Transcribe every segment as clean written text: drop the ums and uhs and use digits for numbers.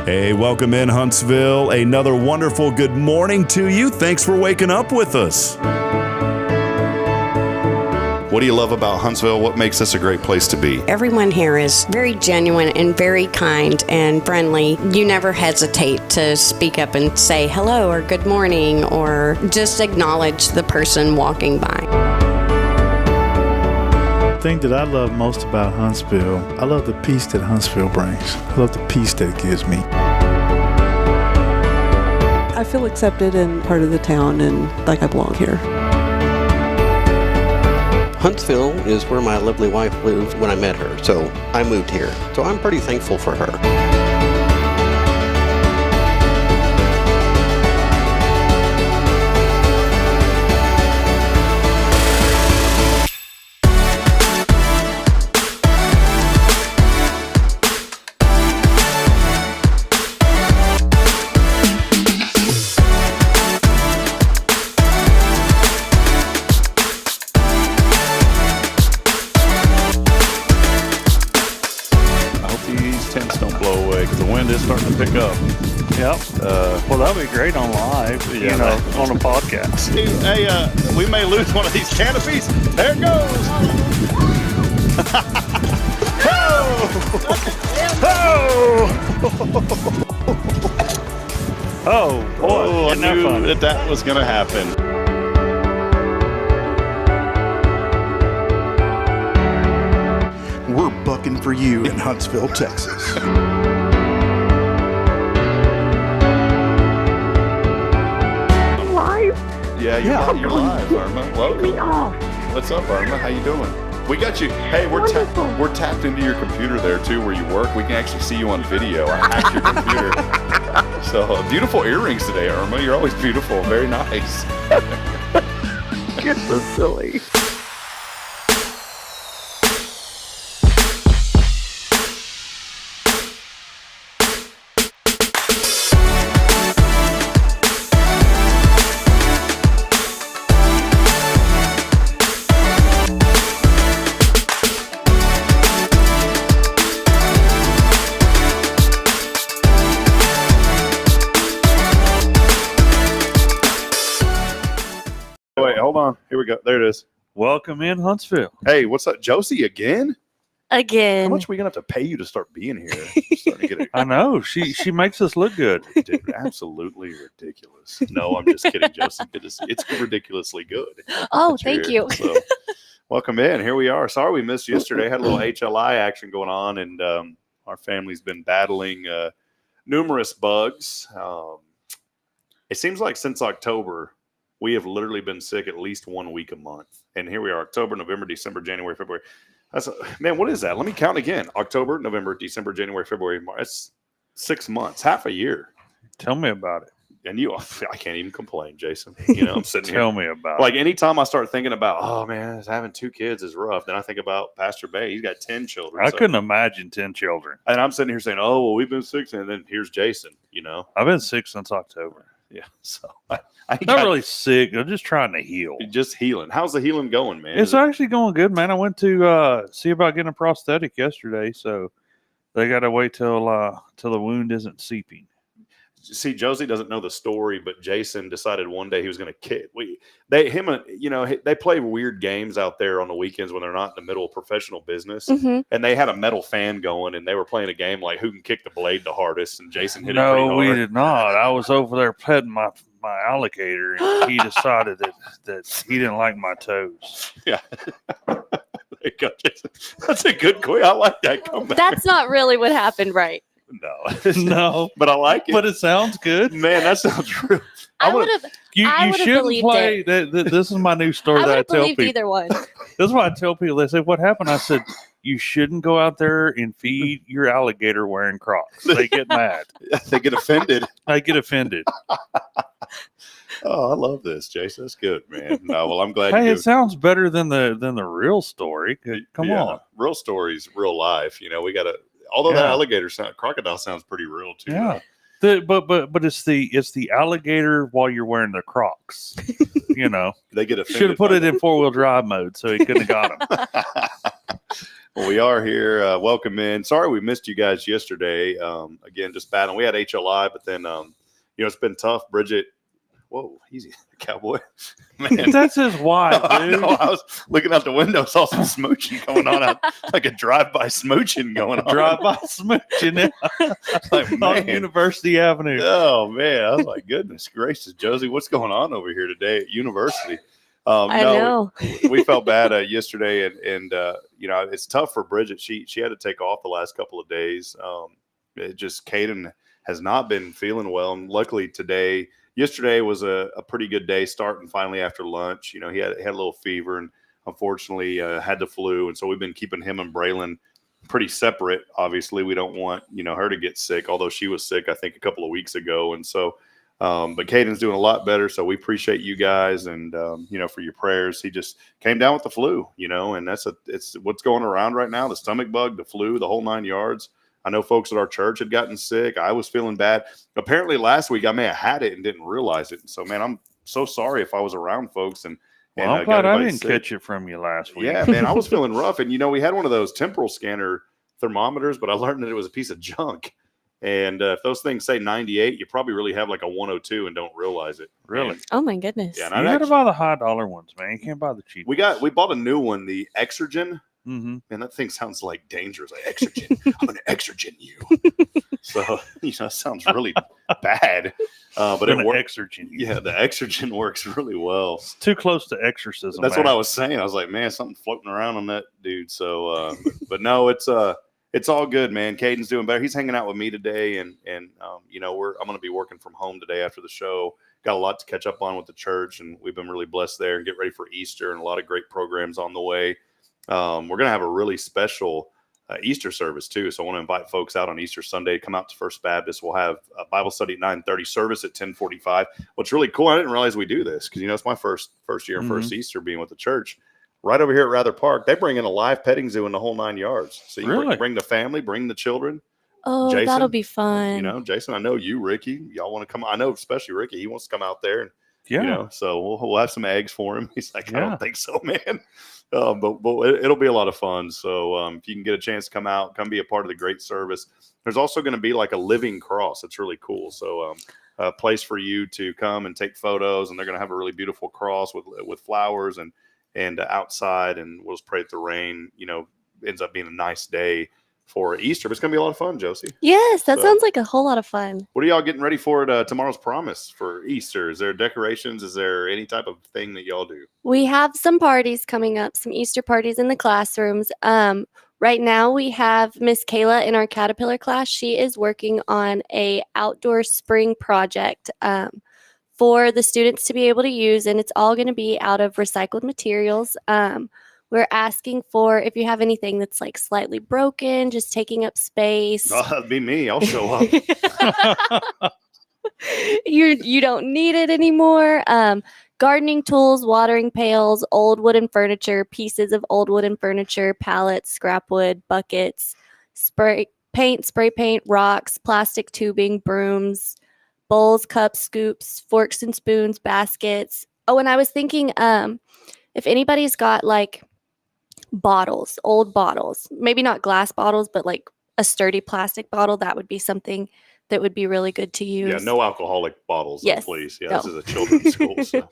Hey, welcome in Huntsville. Another wonderful good morning to you. Thanks for waking up with us. What do you love about Huntsville? What makes this a great place to be? Everyone here is very genuine and very kind and friendly. You never hesitate to speak up and say hello or good morning or just acknowledge the person walking by. The thing that I love most about Huntsville, I love the peace that Huntsville brings. I love the peace that it gives me. I feel accepted and part of the town and like I belong here. Huntsville is where my lovely wife lived when I met her, so I moved here. So I'm pretty thankful for her. Starting to pick up. Yep. Well, that'll be great on live, on a podcast. Hey, we may lose one of these canopies. There it goes. Oh, boy. I knew that was going to happen. We're bucking for you in Huntsville, Texas. Yeah, you're live, Irma. Welcome. What's up, Irma? How you doing? We got you. Hey, we're tapped into your computer there too, where you work. We can actually see you on video. I hacked your computer. So beautiful earrings today, Irma. You're always beautiful. Very nice. You're so silly. Wait, hold on. Here we go. There it is. Welcome in Huntsville. Hey, what's up, Josie? Again? How Again. much are we gonna have to pay you to start being here? Starting to get I know. She makes us look good. Dude, absolutely ridiculous. No, I'm just kidding, Josie. It's ridiculously good. Oh, thank you. So, welcome in. Here we are. Sorry we missed yesterday. Had a little HLI action going on, and our family's been battling numerous bugs. It seems like since October, we have literally been sick at least 1 week a month. And here we are, October, November, December, January, February. Man, what is that? Let me count again. October, November, December, January, February, March. That's 6 months, half a year. Tell me about it. And I can't even complain, Jason. You know, I'm sitting Tell here. me about Like it. anytime I start thinking about, oh man, having 2 kids is rough. Then I think about Pastor Bay. He's got 10 children. I couldn't imagine 10 children. And I'm sitting here saying, oh, well, we've been 6. And then here's Jason, you know. I've been sick since October. Yeah. So I Not really sick. I'm just trying to heal. Just healing. How's the healing going, man? It's actually going good, man. I went to see about getting a prosthetic yesterday, so they got to wait till the wound isn't seeping. See, Josie doesn't know the story, but Jason decided one day he was going to kick. They play weird games out there on the weekends when they're not in the middle of professional business. Mm-hmm. And they had a metal fan going, and they were playing a game like who can kick the blade the hardest. And Jason hit it pretty No, hard. we did not. I was over there petting my alligator, and he decided that he didn't like my toes. Yeah. There you go, Jason. That's a good question. I like that comeback. That's not really what happened, right? No. No, But I like it. but it sounds good. Man, that sounds real. I would have. You I would've shouldn't believed play. This is my new story I would that I have tell believed people. either one. This is why I tell people. They say, "What happened?" I said, "You shouldn't go out there and feed your alligator wearing Crocs. They get mad. They get offended. They get offended." Oh, I love this, Jason. That's good, man. No, well, I'm glad Hey, you it sounds better than the real story. Come on. Real stories, real life. You know, we got to. Although that crocodile sounds pretty real too. Yeah. But it's the alligator while you're wearing the Crocs. You know, They get offended. should have put it in 4-wheel drive mode so he couldn't have got him. Well, we are here. Welcome in. Sorry we missed you guys yesterday. Again, just battling. We had HLI, but then it's been tough. Bridget. Whoa, easy, cowboy. Man. That's his wife, I dude. know. I was looking out the window, saw some smooching going on, like a drive-by smooching going on. Drive-by smooching Like, on man. University Avenue. Oh man, I was like, goodness gracious, Josie, what's going on over here today at University? I know. We felt bad yesterday, and it's tough for Bridget. She had to take off the last couple of days. Caden has not been feeling well, and luckily yesterday was a pretty good day, starting finally after lunch. You know, he had a little fever, and unfortunately had the flu, and so we've been keeping him and Braylon pretty separate. Obviously, we don't want her to get sick, although she was sick I think a couple of weeks ago, and so. But Caden's doing a lot better, so we appreciate you guys and for your prayers. He just came down with the flu, and it's what's going around right now: the stomach bug, the flu, the whole 9 yards. I know folks at our church had gotten sick. I was feeling bad. Apparently, last week I may have had it and didn't realize it. So, man, I'm so sorry if I was around folks and. Well, I'm glad I didn't catch it from you last week. Yeah, man, I was feeling rough, and we had one of those temporal scanner thermometers, but I learned that it was a piece of junk. And if those things say 98, you probably really have like a 102 and don't realize it. Really? Oh my goodness. Yeah, You got to buy the high dollar ones, man. You can't buy the cheap. We bought a new one, the Exergen. Mm-hmm. Man, that thing sounds like dangerous. Like Exergen. I'm going to Exergen you. So, it sounds really bad. But it works. Yeah, the Exergen works really well. It's too close to exorcism. That's what I was saying. I was like, man, something floating around on that dude. So, but no, it's all good, man. Caden's doing better. He's hanging out with me today, and I'm going to be working from home today after the show. Got a lot to catch up on with the church, and we've been really blessed there and get ready for Easter and a lot of great programs on the way. We're going to have a really special Easter service too. So I want to invite folks out on Easter Sunday. Come out to First Baptist. We'll have a Bible study at 9:30, service at 10:45. What's really cool, I didn't realize we do this because it's my first year and first Easter being with the church. Right over here at Rather Park, they bring in a live petting zoo in the whole 9 yards. So you Really? bring the family, bring the children. Oh, Jason, that'll be fun. Jason, I know you, Ricky. Y'all want to come? I know, especially Ricky. He wants to come out there. And, Yeah. so we'll have some eggs for him. He's like, I Yeah. don't think so, man. But it'll be a lot of fun. So if you can get a chance to come out, come be a part of the great service. There's also going to be like a living cross. It's really cool. So a place for you to come and take photos, and they're going to have a really beautiful cross with flowers and outside, and we'll just pray that the rain, ends up being a nice day for Easter. But it's going to be a lot of fun, Josie. Yes, that So- sounds like a whole lot of fun. What are y'all getting ready for at Tomorrow's Promise for Easter? Is there decorations? Is there any type of thing that y'all do? We have some parties coming up, some Easter parties in the classrooms. Right now we have Miss Kayla in our Caterpillar class. She is working on a outdoor spring project for the students to be able to use, and it's all going to be out of recycled materials. We're asking for if you have anything that's like slightly broken, just taking up space. Oh, that'd be me. I'll show up. You don't need it anymore. Gardening tools, watering pails, old wooden furniture, pieces of old wooden furniture, pallets, scrap wood, buckets, spray paint, rocks, plastic tubing, brooms, bowls, cups, scoops, forks and spoons, baskets. Oh, and I was thinking, if anybody's got like bottles, old bottles, maybe not glass bottles, but like a sturdy plastic bottle, that would be something that would be really good to use. Yeah, no alcoholic bottles, Yes, please. Yeah, no. This is a children's school. So.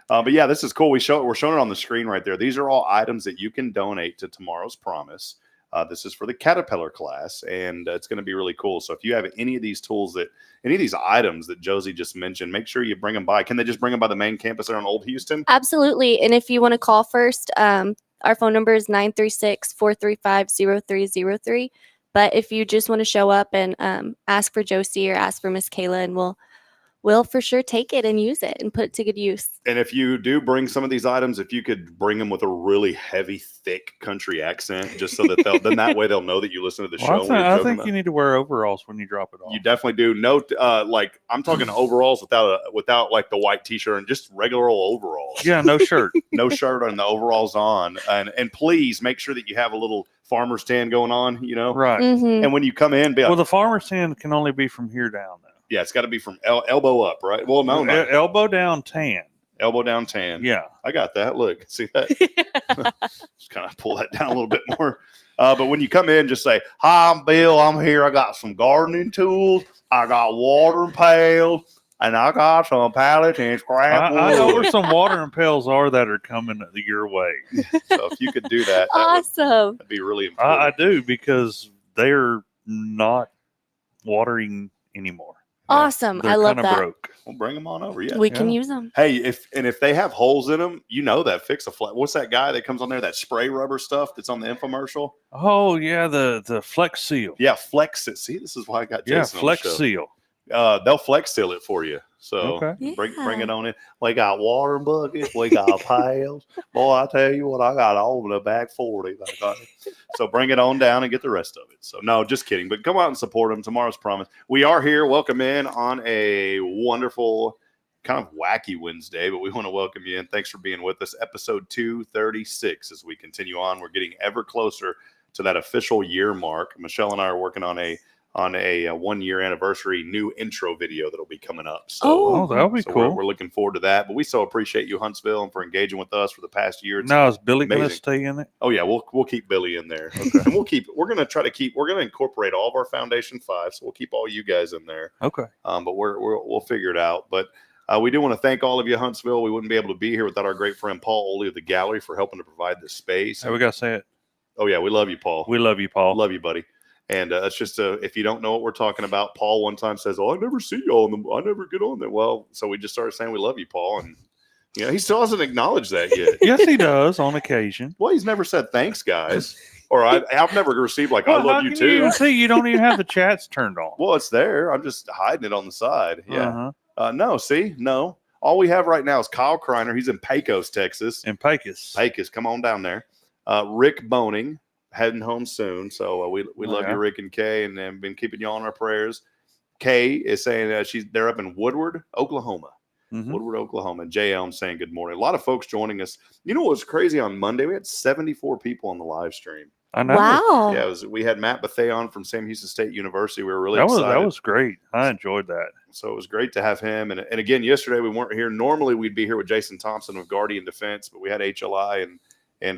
But yeah, this is cool. We're showing it on the screen right there. These are all items that you can donate to Tomorrow's Promise. This is for the Caterpillar class, and it's going to be really cool. So if you have any of these tools any of these items that Josie just mentioned, make sure you bring them by. Can they just bring them by the main campus there on Old Houston? Absolutely. And if you want to call first, our phone number is 936-435-0303. But if you just want to show up and ask for Josie or ask for Miss Kayla, and we'll for sure take it and use it and put it to good use. And if you do bring some of these items, if you could bring them with a really heavy, thick country accent, just so that then that way they'll know that you listen to the show. I think you need to wear overalls when you drop it off. You definitely do. Note, like I'm talking overalls without like the white T-shirt and just regular old overalls. Yeah, no shirt, no shirt and the overalls on. And please make sure that you have a little farmer stand going on. Right. Mm-hmm. And when you come in, be like, Well, the farmer stand can only be from here down, though. yeah, it's got to be from elbow up, right? Well, no, not Elbow down tan. elbow down tan. Yeah. I got that. Look, see that? Just kind of pull that down a little bit more. But when you come in, just say, "Hi, I'm Bill. I'm here. I got some gardening tools. I got watering pails, and I got some pallets and scrap wood." I know where some watering pails are that are coming your way. So if you could do that, Awesome. that'd be really important. I do, because they're not watering anymore. Awesome. They're I love kinda that. broke. We'll bring them on over. Yeah. We can use them. Hey, if they have holes in them, that fix a flat. What's that guy that comes on there? That spray rubber stuff that's on the infomercial. Oh yeah, the Flex Seal. Yeah, Flex it. See, this is why I got Jason Yeah, on the Flex show. Seal. They'll Flex seal it for you. So Okay. bring it on in. We got water buckets. We got pails. Boy, I tell you what, I got all in the back 40. So bring it on down and get the rest of it. So no, just kidding. But come out and support them. Tomorrow's Promise. We are here. Welcome in on a wonderful, kind of wacky Wednesday, but we want to welcome you in. Thanks for being with us. Episode 236. As we continue on, we're getting ever closer to that official year mark. Michelle and I are working on a 1-year anniversary new intro video that'll be coming up. So, that'll be cool. We're looking forward to that. But we so appreciate you, Huntsville, and for engaging with us for the past year. Now is Billy going to amazing. stay in it? Oh yeah, we'll keep Billy in there. Okay. And we're going to incorporate all of our Foundation 5. So we'll keep all you guys in there. Okay. But we'll figure it out. But we do want to thank all of you, Huntsville. We wouldn't be able to be here without our great friend Paul Oley of the Gallery for helping to provide this space. Hey, we got to say it. Oh yeah, we love you, Paul. We love you, Paul. Love you, buddy. And it's just if you don't know what we're talking about, Paul one time says, "Oh, I never see y'all. I never get on there." Well, so we just started saying we love you, Paul, and he still hasn't acknowledged that yet. Yes, he does on occasion. Well, he's never said thanks, guys, or I've never received I love you too. You don't even have the chats turned on. Well, it's there. I'm just hiding it on the side. Yeah. Uh-huh. No. All we have right now is Kyle Kreiner. He's in Pecos, Texas. In Pecos. Come on down there. Rick Boning. Heading home soon, so we love you, Rick and Kay, and then been keeping you all in our prayers. Kay is saying that they're up in Woodward, Oklahoma. Mm-hmm. Woodward, Oklahoma. J. Elm saying good morning. A lot of folks joining us. You know what was crazy on Monday? We had 74 people on the live stream. I know. Wow. Yeah, we had Matt Bethea on from Sam Houston State University. We were really excited. That was great. I enjoyed that. So it was great to have him. And again, yesterday we weren't here. Normally we'd be here with Jason Thompson of Guardian Defense, but we had HLI and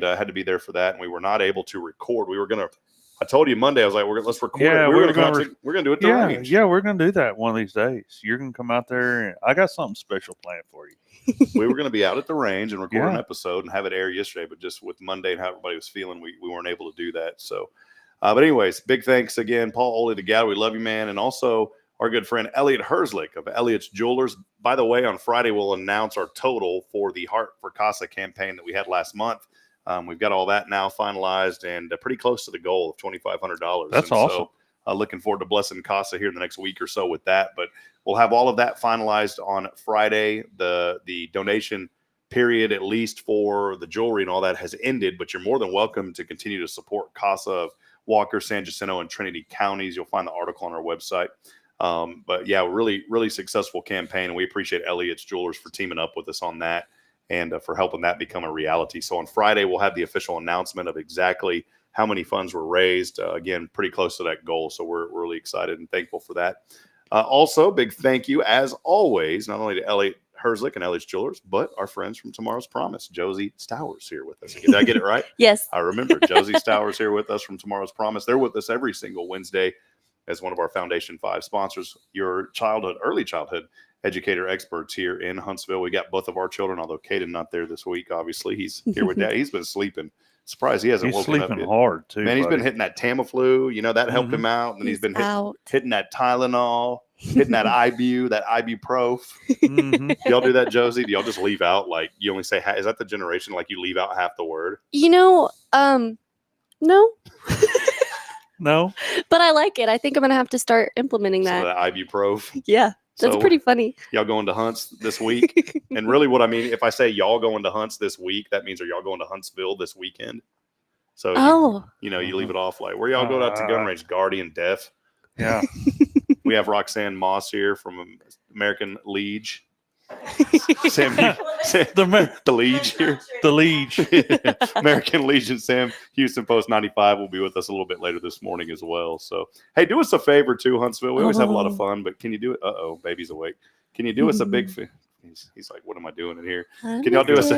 had to be there for that, and we were not able to record. We were gonna. I told you Monday. I was like, let's record. Yeah, it. We're gonna do it. The range. Yeah, we're gonna do that one of these days. You're gonna come out there, and I got something special planned for you. We were gonna be out at the range and record an episode and have it air yesterday, but just with Monday and how everybody was feeling, we weren't able to do that. So, but anyways, big thanks again, Paul Oley, the gal. We love you, man, and also our good friend Elliot Herzlich of Elliot's Jewelers. By the way, on Friday we'll announce our total for the Heart for Casa campaign that we had last month. We've got all that now finalized and pretty close to the goal of $2,500. That's awesome. So looking forward to blessing Casa here in the next week or so with that. But we'll have all of that finalized on Friday. The donation period, at least for the jewelry and all that, has ended. But you're more than welcome to continue to support Casa of Walker, San Jacinto, and Trinity counties. You'll find the article on our website. But yeah, really, really successful campaign. And we appreciate Elliot's Jewelers for teaming up with us on that and for helping that become a reality. So on Friday, we'll have the official announcement of exactly how many funds were raised. Again, pretty close to that goal. So we're really excited and thankful for that. Also, big thank you, as always, not only to Elliot Herzlich and Elliot's Jewelers, but our friends from Tomorrow's Promise, Josie Stowers, here with us. Did I get it right? Yes. I remember Josie Stowers here with us from Tomorrow's Promise. They're with us every single Wednesday as one of our Foundation 5 sponsors, your early childhood educator experts here in Huntsville. We got both of our children, although Caden not there this week. Obviously, he's here with Dad. He's been sleeping. Surprised he hasn't woken up yet. He's sleeping hard too. Man, he's been hitting that Tamiflu. You know, that helped him out. And he's been hitting that Tylenol, hitting that Ibu, that Ibuprof. Mm-hmm. Do y'all do that, Josie? Do y'all just leave out, like, you only say, is that the generation, like, you leave out half the word? No. No. But I like it. I think I'm going to have to start implementing So that. that Ibuprof. Yeah. That's So, pretty funny. Y'all going to Hunts this week? And really what I mean, if I say y'all going to Hunts this week, that means are y'all going to Huntsville this weekend? So, you leave it off like, where y'all go out to gun range? Guardian Deaf. Yeah. We have Roxanne Moss here from American Liege. The Liege here. The Liege. American Legion Sam, Houston Post 95 will be with us a little bit later this morning as well. So, hey, do us a favor too, Huntsville. We always have a lot of fun, but can you do it? Uh-oh, baby's awake. Can you do us a big favor? He's like, what am I doing in here? Can y'all do us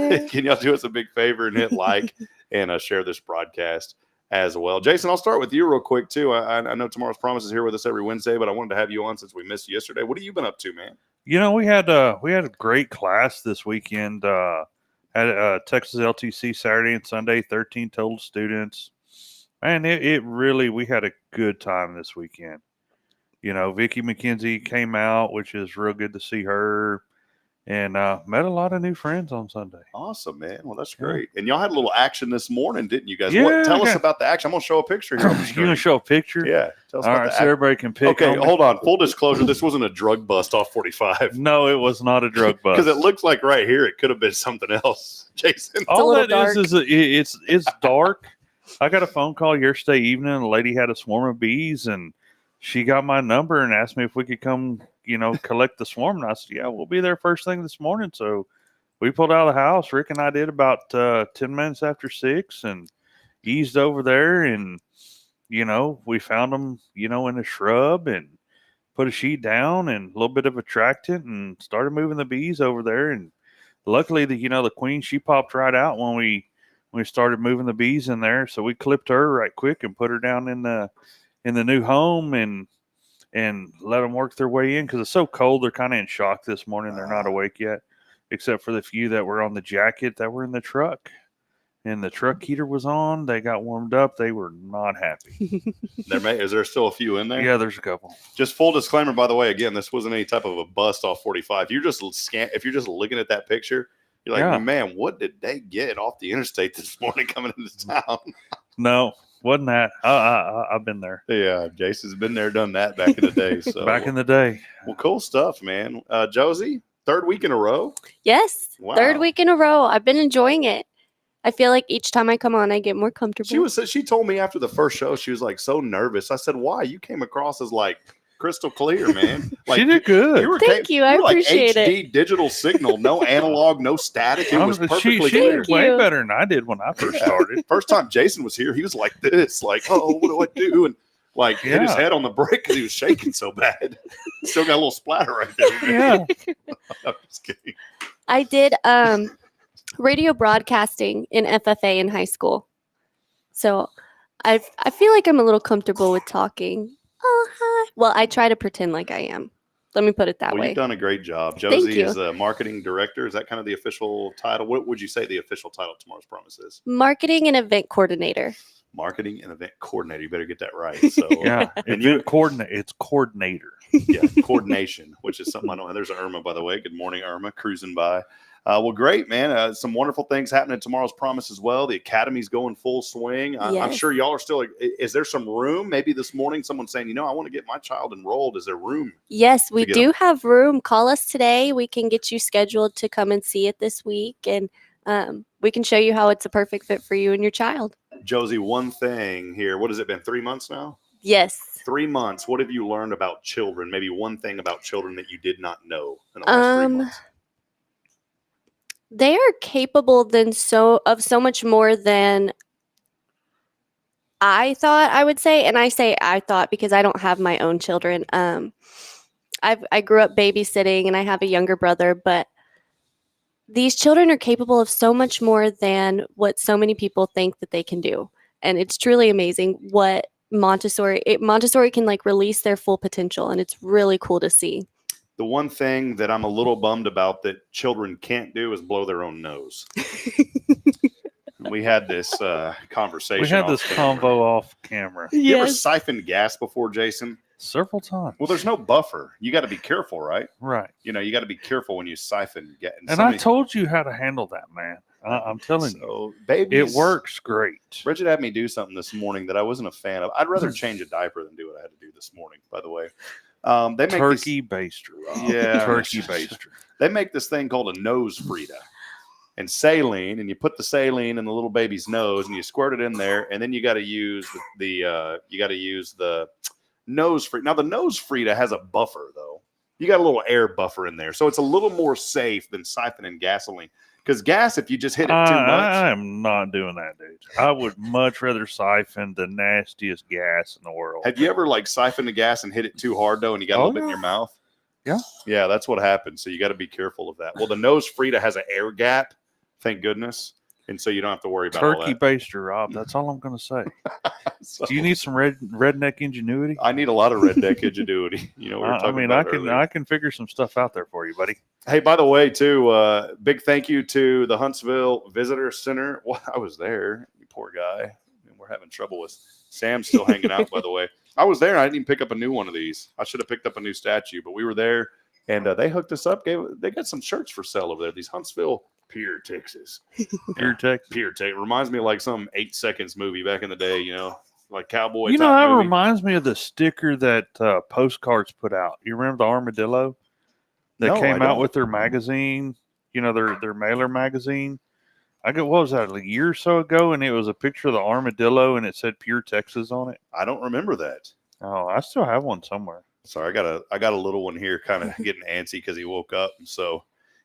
a big favor and hit like and share this broadcast as well? Jason, I'll start with you real quick too. I know Tomorrow's Promise is here with us every Wednesday, but I wanted to have you on since we missed you yesterday. What have you been up to, man? We had a great class this weekend. Had Texas LTC Saturday and Sunday, 13 total students. Man, it really, we had a good time this weekend. Vicki McKenzie came out, which is real good to see her, and met a lot of new friends on Sunday. Awesome, man. Well, that's great. And y'all had a little action this morning, didn't you guys? Yeah, Tell us about the action. I'm going to show a picture here. You going to show a picture? Yeah. Tell us All about right, the so everybody can pick. Okay, hold on. Full disclosure, this wasn't a drug bust off 45. No, it was not a drug bust. Because it looks like right here it could have been something else, Jason. All that is it's dark. I got a phone call yesterday evening. A lady had a swarm of bees, and she got my number and asked me if we could come, collect the swarm. And I said, yeah, we'll be there first thing this morning. So we pulled out of the house. Rick and I did about 10 minutes after 6 and eased over there. And, we found them, in a shrub and put a sheet down and a little bit of attractant and started moving the bees over there. And luckily, the queen, she popped right out when we started moving the bees in there. So we clipped her right quick and put her down in the new home and let them work their way in because it's so cold. They're kind of in shock this morning. They're not awake yet, except for the few that were on the jacket that were in the truck. And the truck heater was on. They got warmed up. They were not happy. Is there still a few in there? Yeah, there's a couple. Just full disclaimer, by the way, again, this wasn't any type of a bust off 45. If you're just looking at that picture, you're like, man, what did they get off the interstate this morning coming into town? No. Wasn't that? I've been there. Yeah, Jason's been there, done that back in the day. So back in the day. Well, cool stuff, man. Josie, third week in a row? Yes. Wow. Third week in a row. I've been enjoying it. I feel like each time I come on, I get more comfortable. She told me after the first show, she was like so nervous. I said, why? You came across as like crystal clear, man. Like, she did good. Thank you. I appreciate like it. HD digital signal, no analog, no static. It was perfectly clear. She did way better than I did when I first started. First time Jason was here, he was like this, like, oh, what do I do? And like hit his head on the brick because he was shaking so bad. Still got a little splatter right there. Yeah. I'm just kidding. I did radio broadcasting in FFA in high school. So I feel like I'm a little comfortable with talking. Oh, hi. Well, I try to pretend like I am. Let me put it that way. You've done a great job. Josie is a marketing director. Is that kind of the official title? What would you say the official title of Tomorrow's Promise is? Marketing and event coordinator. Marketing and event coordinator. You better get that right. So yeah, and you coordinate. It's coordinator. Yeah, coordination, which is something I don't. There's Irma, by the way. Good morning, Irma, cruising by. Well, great, man. Some wonderful things happening Tomorrow's Promise as well. The Academy's going full swing. Yes. I'm sure y'all are still. Is there some room? Maybe this morning someone's saying, I want to get my child enrolled. Is there room? Yes, we do have room. Call us today. We can get you scheduled to come and see it this week. And we can show you how it's a perfect fit for you and your child. Josie, one thing here. What has it been? 3 months now? Yes. 3 months. What have you learned about children? Maybe one thing about children that you did not know in the last 3 months. They are capable of so much more than I thought I would say. And I say I thought because I don't have my own children. I grew up babysitting and I have a younger brother, but these children are capable of so much more than what so many people think that they can do. And it's truly amazing what Montessori can like release their full potential. And it's really cool to see. The one thing that I'm a little bummed about that children can't do is blow their own nose. We had this conversation. We had this convo off camera. You ever siphoned gas before, Jason? Several times. Well, there's no buffer. You got to be careful, right? Right. You know, you got to be careful when you siphon gas. And I told you how to handle that, man. I'm telling you. Babies, it works great. Bridget had me do something this morning that I wasn't a fan of. I'd rather change a diaper than do what I had to do this morning, by the way. They make turkey baster. Yeah. Turkey baster. They make this thing called a nose Frida. And saline, and you put the saline in the little baby's nose, and you squirt it in there, and then you got to use the nose Frida. Now the nose Frida has a buffer though. You got a little air buffer in there, so it's a little more safe than siphoning gasoline. Because gas, if you just hit it too much, I am not doing that, dude. I would much rather siphon the nastiest gas in the world. Have you ever like siphoned the gas and hit it too hard though, and you got a little bit in your mouth? Yeah, yeah, that's what happens. So you got to be careful of that. Well, the nose Frida has an air gap. Thank goodness. And so you don't have to worry about turkey baster, Rob. That's all I'm going to say. So, do you need some redneck ingenuity? I need a lot of redneck ingenuity. You know, I can figure some stuff out there for you, buddy. Hey, by the way, too, big thank you to the Huntsville Visitor Center. Well, I was there. You poor guy. We're having trouble with Sam still hanging out. By the way, I was there. And I didn't even pick up a new one of these. I should have picked up a new statue, but we were there, and they hooked us up. They got some shirts for sale over there. These Huntsville. Pure Texas. Pure Texas. Pure Texas. Reminds me of like some 8 Seconds movie back in the day, you know, like cowboy. You know, that movie. reminds me of the sticker that Postcards put out. You remember the armadillo that came out with their magazine? You know, their mailer magazine. What was that, a year or so ago? And it was a picture of the armadillo and it said Pure Texas on it. I don't remember that. Oh, I still have one somewhere. Sorry, I got a little one here kind of getting antsy because he woke up. And so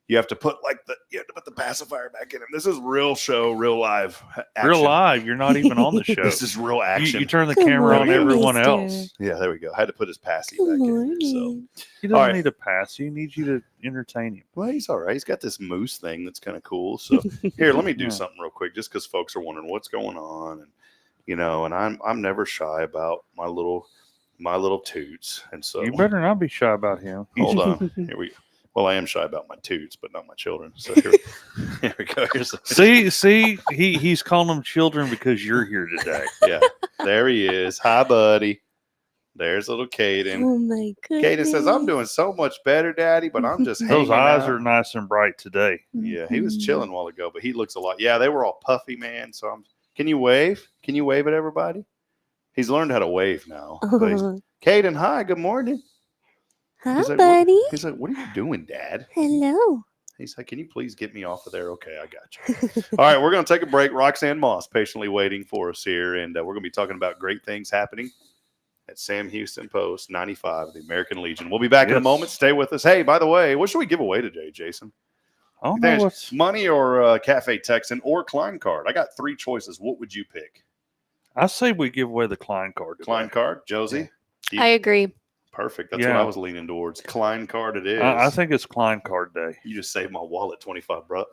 you have to put the pacifier back in him. This is real show, real live action. Real live. You're not even on the show. This is real action. You turn the camera on everyone else. Yeah, there we go. I had to put his passy back in. So he doesn't need a passy. He needs you to entertain him. Well, he's all right. He's got this moose thing that's kind of cool. So here, let me do something real quick, just because folks are wondering what's going on, and you know, and I'm never shy about my little toots, and so you better not be shy about him. Hold on. Here we go. Well, I am shy about my toots, but not my children. So here we go. See, he's calling them children because you're here today. Yeah, there he is. Hi, buddy. There's little Caden. Oh my goodness. Caden says, "I'm doing so much better, Daddy, but I'm just those eyes out. Are nice and bright today." Yeah, he was chilling a while ago, but he looks a lot. Yeah, they were all puffy, man. So Can you wave? Can you wave at everybody? He's learned how to wave now. Caden, hi. Good morning. Hi, buddy. He's like, what are you doing, Dad? Hello. He's like, can you please get me off of there? Okay, I got you. All right, we're going to take a break. Roxanne Moss patiently waiting for us here, and we're going to be talking about great things happening at Sam Houston Post 95, the American Legion. We'll be back in a moment. Stay with us. Hey, by the way, what should we give away today, Jason? I don't know what's money or Cafe Texan or Klein card. I got 3 choices. What would you pick? I say we give away the Klein card. Klein card, Josie? I agree. Perfect. That's what I was leaning towards. Klein card it is. I think it's Klein card day. You just saved my wallet $25.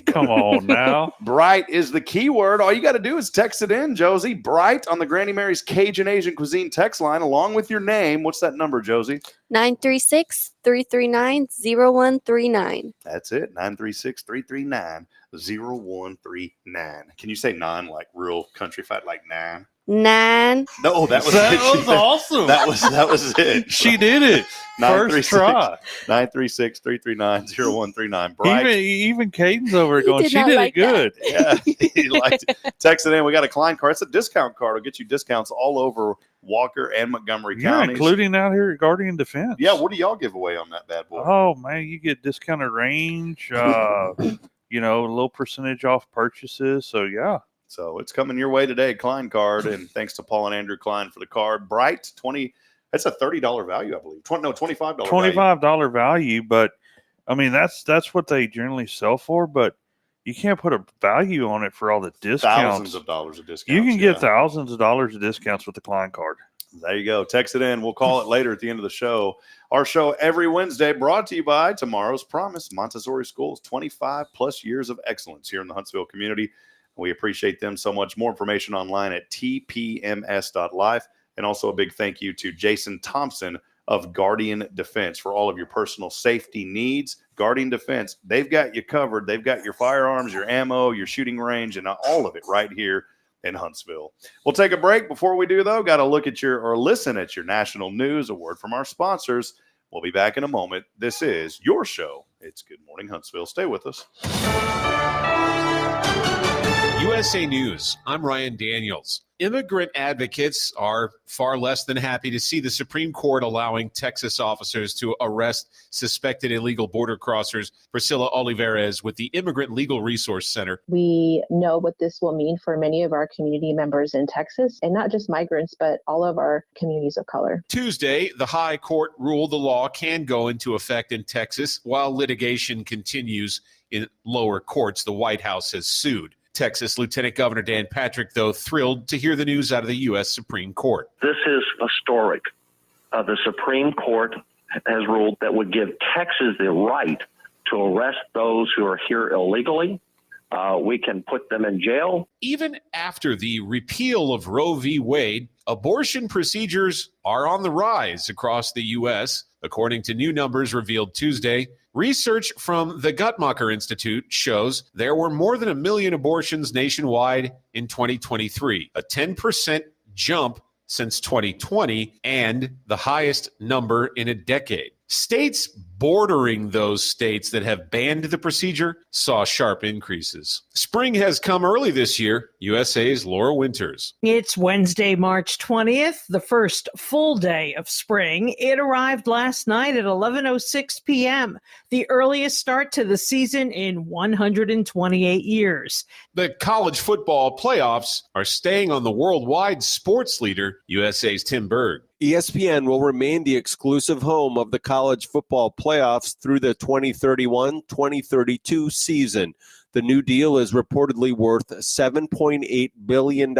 Come on now. Bright is the key word. All you got to do is text it in, Josie. Bright on the Granny Mary's Cajun Asian Cuisine text line along with your name. What's that number, Josie? 936-339-0139. That's it. 936-339-0139. Can you say 9 like real country fight like 9? 9. No, that was awesome. That was it. She did it. First try. 936-339-0139. Bright. Even Caden's over it going, she did it good. Yeah, he liked it. Text it in. We got a Klein card. It's a discount card. It'll get you discounts all over Walker and Montgomery counties. Including out here at Guardian Defense. Yeah, what do y'all give away on that bad boy? Oh, man, you get discounted range, a little percentage off purchases. So, yeah. So it's coming your way today, Klein card. And thanks to Paul and Andrew Klein for the card. Bright, that's a $30 value, I believe. $25 value. $25 value, but I mean, that's what they generally sell for, but you can't put a value on it for all the discounts. Thousands of dollars of discounts. You can get thousands of dollars of discounts with the Klein card. There you go. Text it in. We'll call it later at the end of the show. Our show every Wednesday brought to you by Tomorrow's Promise, Montessori Schools, 25 plus years of excellence here in the Huntsville community. We appreciate them so much. More information online at tpms.life. And also a big thank you to Jason Thompson of Guardian Defense for all of your personal safety needs. Guardian Defense, they've got you covered. They've got your firearms, your ammo, your shooting range, and all of it right here in Huntsville. We'll take a break. Before we do, though, got to listen at your national news. A word from our sponsors. We'll be back in a moment. This is your show. It's Good Morning Huntsville. Stay with us. USA News, I'm Ryan Daniels. Immigrant advocates are far less than happy to see the Supreme Court allowing Texas officers to arrest suspected illegal border crossers. Priscilla Olivares with the Immigrant Legal Resource Center. We know what this will mean for many of our community members in Texas, and not just migrants, but all of our communities of color. Tuesday, the High Court ruled the law can go into effect in Texas while litigation continues in lower courts. The White House has sued. Texas Lieutenant Governor Dan Patrick, though, thrilled to hear the news out of the U.S. Supreme Court. This is historic. The Supreme Court has ruled that would give Texas the right to arrest those who are here illegally. We can put them in jail. Even after the repeal of Roe v. Wade, abortion procedures are on the rise across the U.S., according to new numbers revealed Tuesday. Research from the Guttmacher Institute shows there were more than 1 million abortions nationwide in 2023, a 10% jump since 2020 and the highest number in a decade. States bordering those states that have banned the procedure saw sharp increases. Spring has come early this year. USA's Laura Winters. It's Wednesday, March 20th, the first full day of spring. It arrived last night at 11:06 p.m., the earliest start to the season in 128 years. The college football playoffs are staying on the worldwide sports leader, USA's Tim Berg. ESPN will remain the exclusive home of the college football playoffs through the 2031-2032 season. The new deal is reportedly worth $7.8 billion.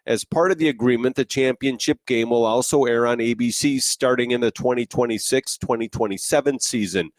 As part of the agreement, the championship game will also air on ABC starting in the 2026-2027 season.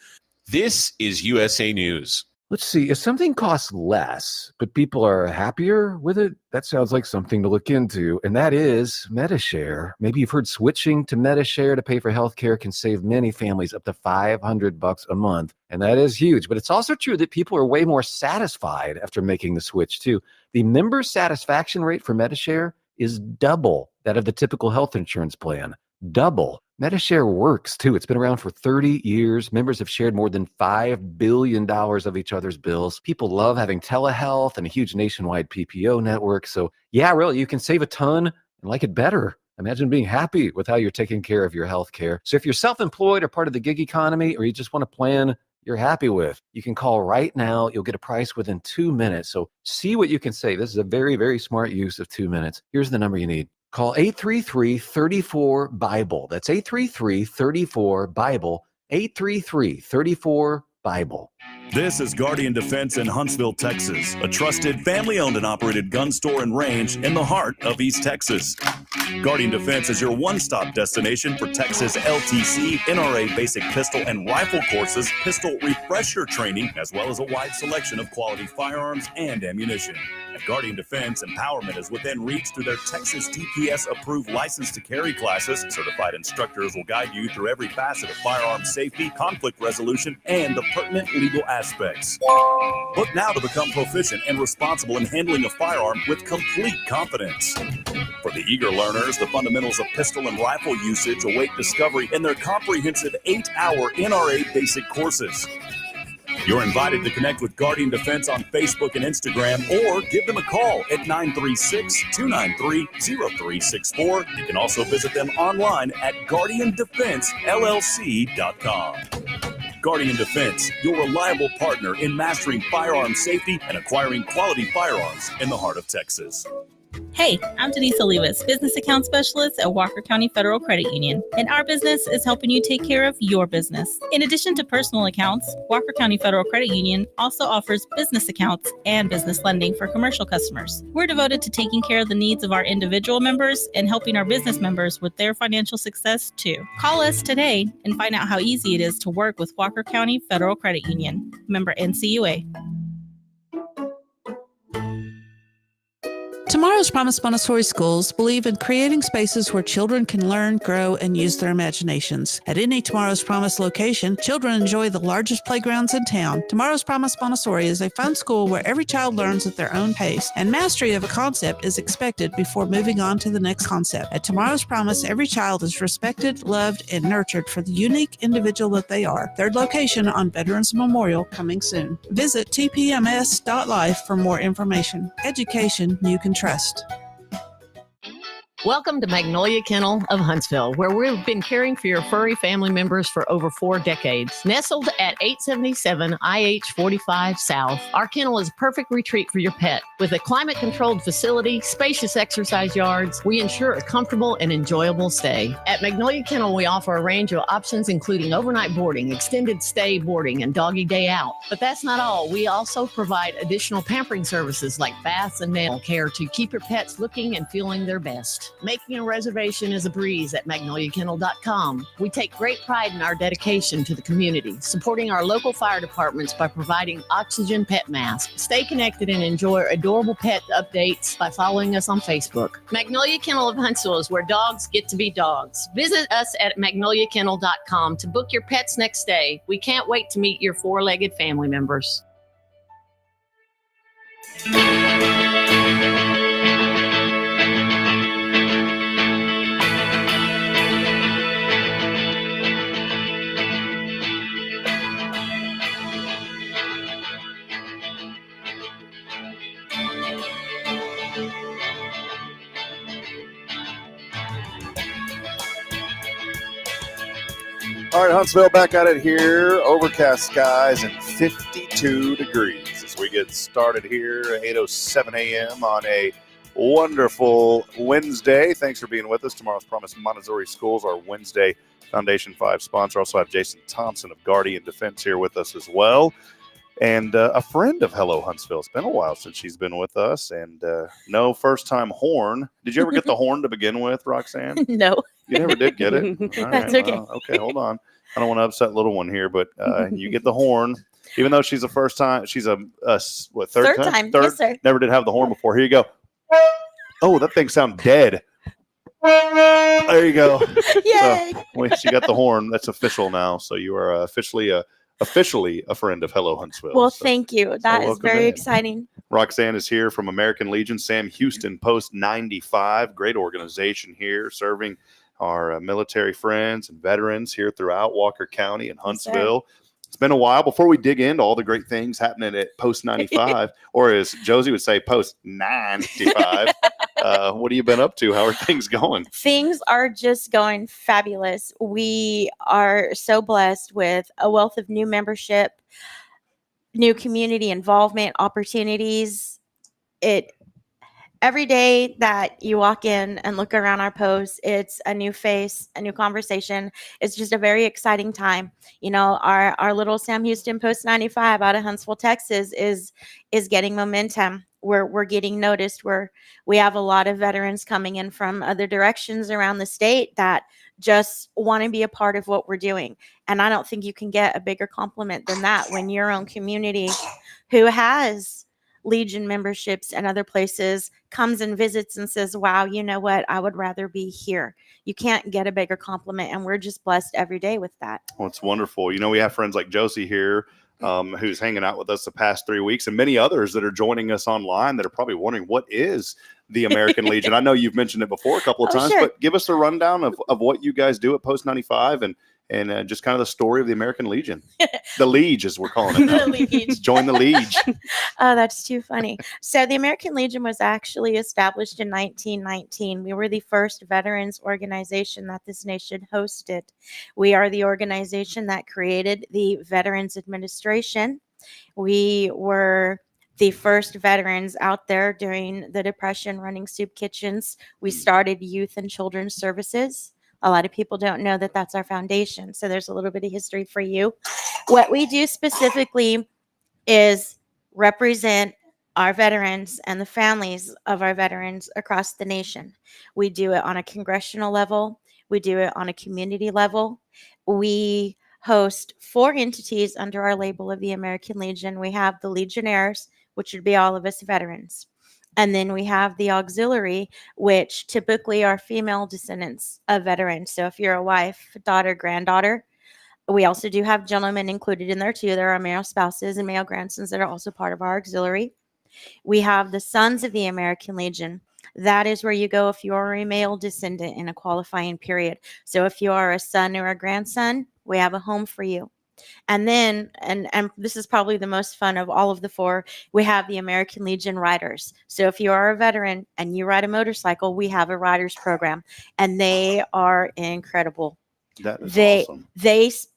This is USA News. Let's see, if something costs less, but people are happier with it, that sounds like something to look into, and that is MediShare. Maybe you've heard switching to MediShare to pay for healthcare can save many families up to $500 a month, and that is huge. But it's also true that people are way more satisfied after making the switch, too. The member satisfaction rate for MediShare is double that of the typical health insurance plan. Double. MediShare works, too. It's been around for 30 years. Members have shared more than $5 billion of each other's bills. People love having telehealth and a huge nationwide PPO network. So, yeah, really, you can save a ton and like it better. Imagine being happy with how you're taking care of your health care. So if you're self-employed or part of the gig economy, or you just want a plan you're happy with, you can call right now. You'll get a price within 2 minutes. So see what you can save. This is a very, very smart use of 2 minutes. Here's the number you need. Call 833-34-BIBLE. That's 833-34-BIBLE. 833-34-BIBLE. This is Guardian Defense in Huntsville, Texas, a trusted family-owned and operated gun store and range in the heart of East Texas. Guardian Defense is your one-stop destination for Texas LTC, NRA basic pistol and rifle courses, pistol refresher training, as well as a wide selection of quality firearms and ammunition. At Guardian Defense, empowerment is within reach through their Texas DPS-approved license to carry classes. Certified instructors will guide you through every facet of firearm safety, conflict resolution, and the pertinent legal aspects. Book now to become proficient and responsible in handling a firearm with complete confidence. For the eager learners, the fundamentals of pistol and rifle usage await discovery in their comprehensive 8-hour NRA basic courses. You're invited to connect with Guardian Defense on Facebook and Instagram, or give them a call at 936-293-0364. You can also visit them online at GuardianDefenseLLC.com. Guardian Defense, your reliable partner in mastering firearm safety and acquiring quality firearms in the heart of Texas. Hey, I'm Denise Olivas, Business Account Specialist at Walker County Federal Credit Union, and our business is helping you take care of your business. In addition to personal accounts, Walker County Federal Credit Union also offers business accounts and business lending for commercial customers. We're devoted to taking care of the needs of our individual members and helping our business members with their financial success too. Call us today and find out how easy it is to work with Walker County Federal Credit Union, member NCUA. Tomorrow's Promise Montessori schools believe in creating spaces where children can learn, grow, and use their imaginations. At any Tomorrow's Promise location, children enjoy the largest playgrounds in town. Tomorrow's Promise Montessori is a fun school where every child learns at their own pace, and mastery of a concept is expected before moving on to the next concept. At Tomorrow's Promise, every child is respected, loved, and nurtured for the unique individual that they are. Third location on Veterans Memorial, coming soon. Visit tpms.life for more information. Education you can trust. Welcome to Magnolia Kennel of Huntsville, where we've been caring for your furry family members for over 4 decades. Nestled at 877 IH 45 South, our kennel is a perfect retreat for your pet. With a climate-controlled facility, spacious exercise yards, we ensure a comfortable and enjoyable stay. At Magnolia Kennel, we offer a range of options, including overnight boarding, extended stay boarding, and doggy day out. But that's not all. We also provide additional pampering services like baths and nail care to keep your pets looking and feeling their best. Making a reservation is a breeze at magnoliakennel.com. We take great pride in our dedication to the community, supporting our local fire departments by providing oxygen pet masks. Stay connected and enjoy adorable pet updates by following us on Facebook. Magnolia Kennel of Huntsville is where dogs get to be dogs. Visit us at magnoliakennel.com to book your pet's next stay. We can't wait to meet your 4-legged family members. All right, Huntsville back at it here. Overcast skies and 52 degrees as we get started here at 8:07 a.m. on a wonderful Wednesday. Thanks for being with us. Tomorrow's Promise Montessori Schools, our Wednesday Foundation 5 sponsor. Also have Jason Thompson of Guardian Defense here with us as well. And a friend of Hello Huntsville. It's been a while since she's been with us. And no first-time horn. Did you ever get the horn to begin with, Roxanne? No. You never did get it? All That's right, okay. well, okay, hold on. I don't want to upset little one here, but you get the horn. Even though she's a first time, she's a third time? Yes, sir. Never did have the horn before. Here you go. Oh, that thing sounds dead. There you go. Yay! So, she got the horn. That's official now. So you are officially a friend of Hello Huntsville. Well, So thank you. That is welcome very in. exciting. Roxanne is here from American Legion, Sam Houston Post 95. Great organization here serving our military friends and veterans here throughout Walker County and Huntsville. It's been a while. Before we dig into all the great things happening at Post 95, or as Josie would say, Post 95, what have you been up to? How are things going? Things are just going fabulous. We are so blessed with a wealth of new membership, new community involvement opportunities. Every day that you walk in and look around our posts, it's a new face, a new conversation. It's just a very exciting time. You know, our little Sam Houston Post 95 out of Huntsville, Texas is getting momentum. We're getting noticed. We have a lot of veterans coming in from other directions around the state that just want to be a part of what we're doing. And I don't think you can get a bigger compliment than that when your own community who has Legion memberships and other places comes and visits and says, wow, you know what? I would rather be here. You can't get a bigger compliment. And we're just blessed every day with that. Well, it's wonderful. You know, we have friends like Josie here who's hanging out with us the past 3 weeks, and many others that are joining us online that are probably wondering, what is the American Legion? I know you've mentioned it before a couple of times, sure. but give us a rundown of what you guys do at Post 95 and and just kind of the story of the American Legion. The Liege, as we're calling it now. The Liege. Join the Liege. Oh, that's too funny. So the American Legion was actually established in 1919. We were the first veterans organization that this nation hosted. We are the organization that created the Veterans Administration. We were the first veterans out there during the Depression running soup kitchens. We started youth and children's services. A lot of people don't know that that's our foundation. So there's a little bit of history for you. What we do specifically is represent our veterans and the families of our veterans across the nation. We do it on a congressional level. We do it on a community level. We host 4 entities under our label of the American Legion. We have the Legionnaires, which would be all of us veterans. And then we have the auxiliary, which typically are female descendants of veterans. So if you're a wife, daughter, granddaughter, we also do have gentlemen included in there too. There are male spouses and male grandsons that are also part of our auxiliary. We have the Sons of the American Legion. That is where you go if you are a male descendant in a qualifying period. So if you are a son or a grandson, we have a home for you. And then, and this is probably the most fun of all of the 4, we have the American Legion Riders. So if you are a veteran and you ride a motorcycle, we have a riders program, and they are incredible. That is awesome.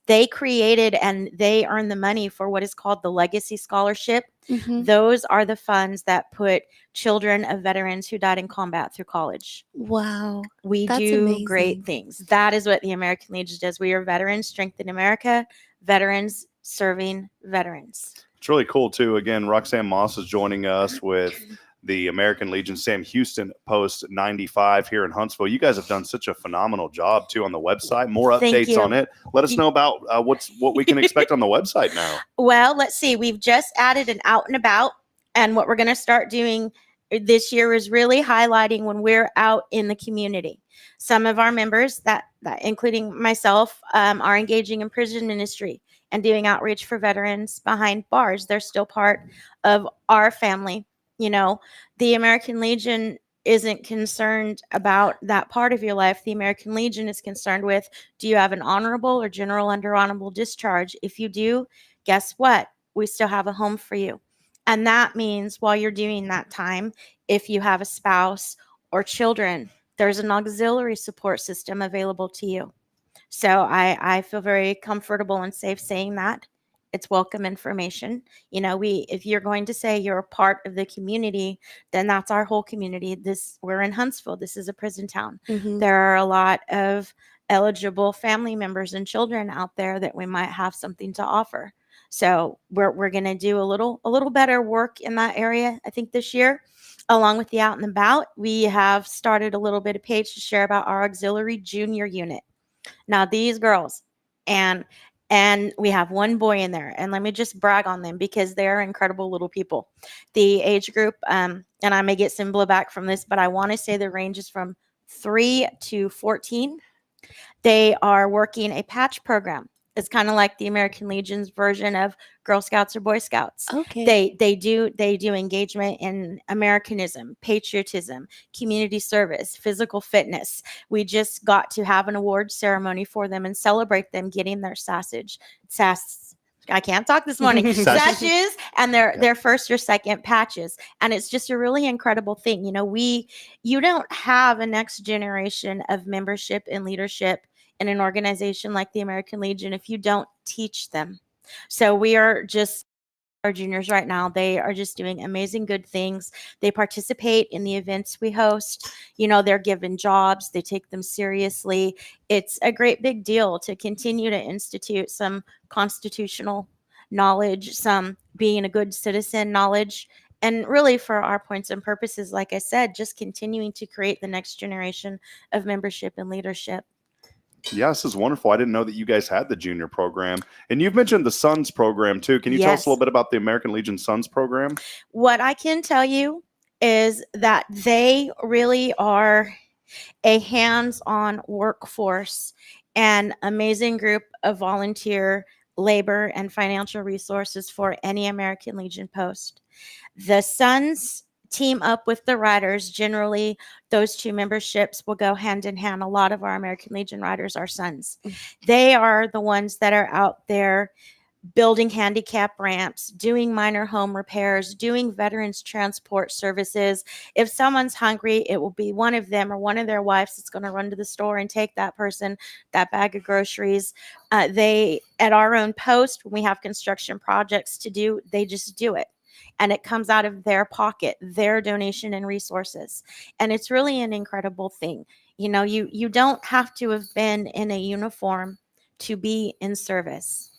They created and they earn the money for what is called the Legacy Scholarship. Mhm. Those are the funds that put children of veterans who died in combat through college. Wow. We That's do amazing. great things. That is what the American Legion does. We are Veterans Strengthen America, veterans serving veterans. It's really cool, too. Again, Roxanne Moss is joining us with the American Legion Sam Houston Post 95 here in Huntsville. You guys have done such a phenomenal job, too, on the website. More Thank updates you. on it. Let us know about what we can expect on the website now. Well, let's see. We've just added an out and about, and what we're going to start doing this year is really highlighting when we're out in the community. Some of our members, that including myself, are engaging in prison ministry and doing outreach for veterans behind bars. They're still part of our family. You know, the American Legion isn't concerned about that part of your life. The American Legion is concerned with, do you have an honorable or general under honorable discharge? If you do, guess what? We still have a home for you. And that means while you're doing that time, if you have a spouse or children, there's an auxiliary support system available to you. So I feel very comfortable and safe saying that. It's welcome information. You know, if you're going to say you're a part of the community, then that's our whole community. We're in Huntsville. This is a prison town. Mhm. There are a lot of eligible family members and children out there that we might have something to offer. So we're going to do a little better work in that area, I think, this year. Along with the out and about, we have started a little bit of page to share about our auxiliary junior unit. Now these girls, and we have one boy in there, and let me just brag on them because they're incredible little people. The age group, and I may get some blowback from this, but I want to say the range is from 3 to 14. They are working a patch program. It's kind of like the American Legion's version of Girl Scouts or Boy Scouts. Okay. They do engagement in Americanism, patriotism, community service, physical fitness. We just got to have an award ceremony for them and celebrate them getting their I can't talk this morning. Sashes and their first or second patches. And it's just a really incredible thing. You know, you don't have a next generation of membership and leadership in an organization like the American Legion if you don't teach them. So we are just our juniors right now. They are just doing amazing good things. They participate in the events we host. You know, they're given jobs. They take them seriously. It's a great big deal to continue to institute some constitutional knowledge, some being a good citizen knowledge, and really for our points and purposes, like I said, just continuing to create the next generation of membership and leadership. Yeah, this is wonderful. I didn't know that you guys had the junior program. And you've mentioned the Sons program, too. Can you tell us a little bit about the American Legion Sons program? What I can tell you is that they really are a hands-on workforce and amazing group of volunteer labor and financial resources for any American Legion post. The Sons team up with the riders. Generally, those two memberships will go hand in hand. A lot of our American Legion riders are sons. They are the ones that are out there building handicap ramps, doing minor home repairs, doing veterans transport services. If someone's hungry, it will be one of them or one of their wives that's going to run to the store and take that person that bag of groceries. They, at our own post, when we have construction projects to do, they just do it. And it comes out of their pocket, their donation and resources. And it's really an incredible thing. You know, you don't have to have been in a uniform to be in service.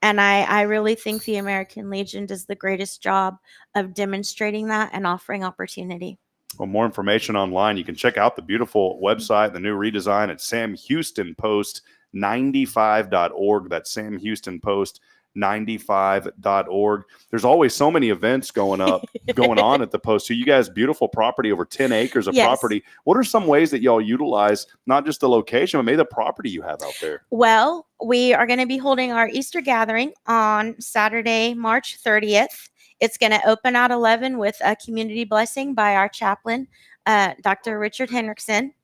And I really think the American Legion does the greatest job of demonstrating that and offering opportunity. Well, more information online. You can check out the beautiful website, the new redesign at samhoustonpost95.org. That's samhoustonpost95.org. There's always so many events going on at the post. So you guys, beautiful property, over 10 acres of property. What are some ways that y'all utilize not just the location, but maybe the property you have out there? Well, we are going to be holding our Easter gathering on Saturday, March 30th. It's going to open at 11 with a community blessing by our chaplain, Dr. Richard Henriksen.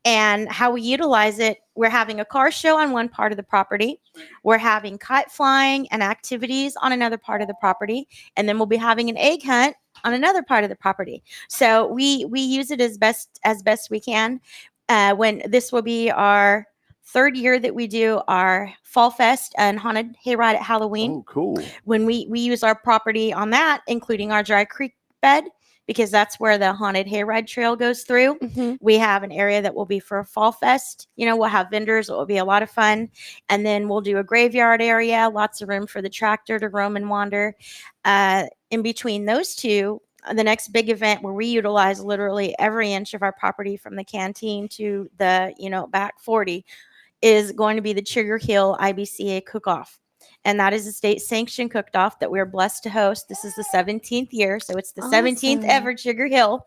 And how we utilize it, we're having a car show on one part of the property. We're having kite flying and activities on another part of the property. And then we'll be having an egg hunt on another part of the property. So we use it as best we can. When this will be our third year that we do our Fall Fest and Haunted Hayride at Halloween. Oh, cool. When we use our property on that, including our dry creek bed, because that's where the Haunted Hayride Trail goes through. We have an area that will be for a Fall Fest. You know, we'll have vendors. It will be a lot of fun. And then we'll do a graveyard area, lots of room for the tractor to roam and wander. In between those two, the next big event where we utilize literally every inch of our property from the canteen to the, back 40 is going to be the Trigger Hill IBCA Cook-Off. And that is a state-sanctioned cook-off that we're blessed to host. This is the 17th year, so it's the 17th ever Trigger Hill.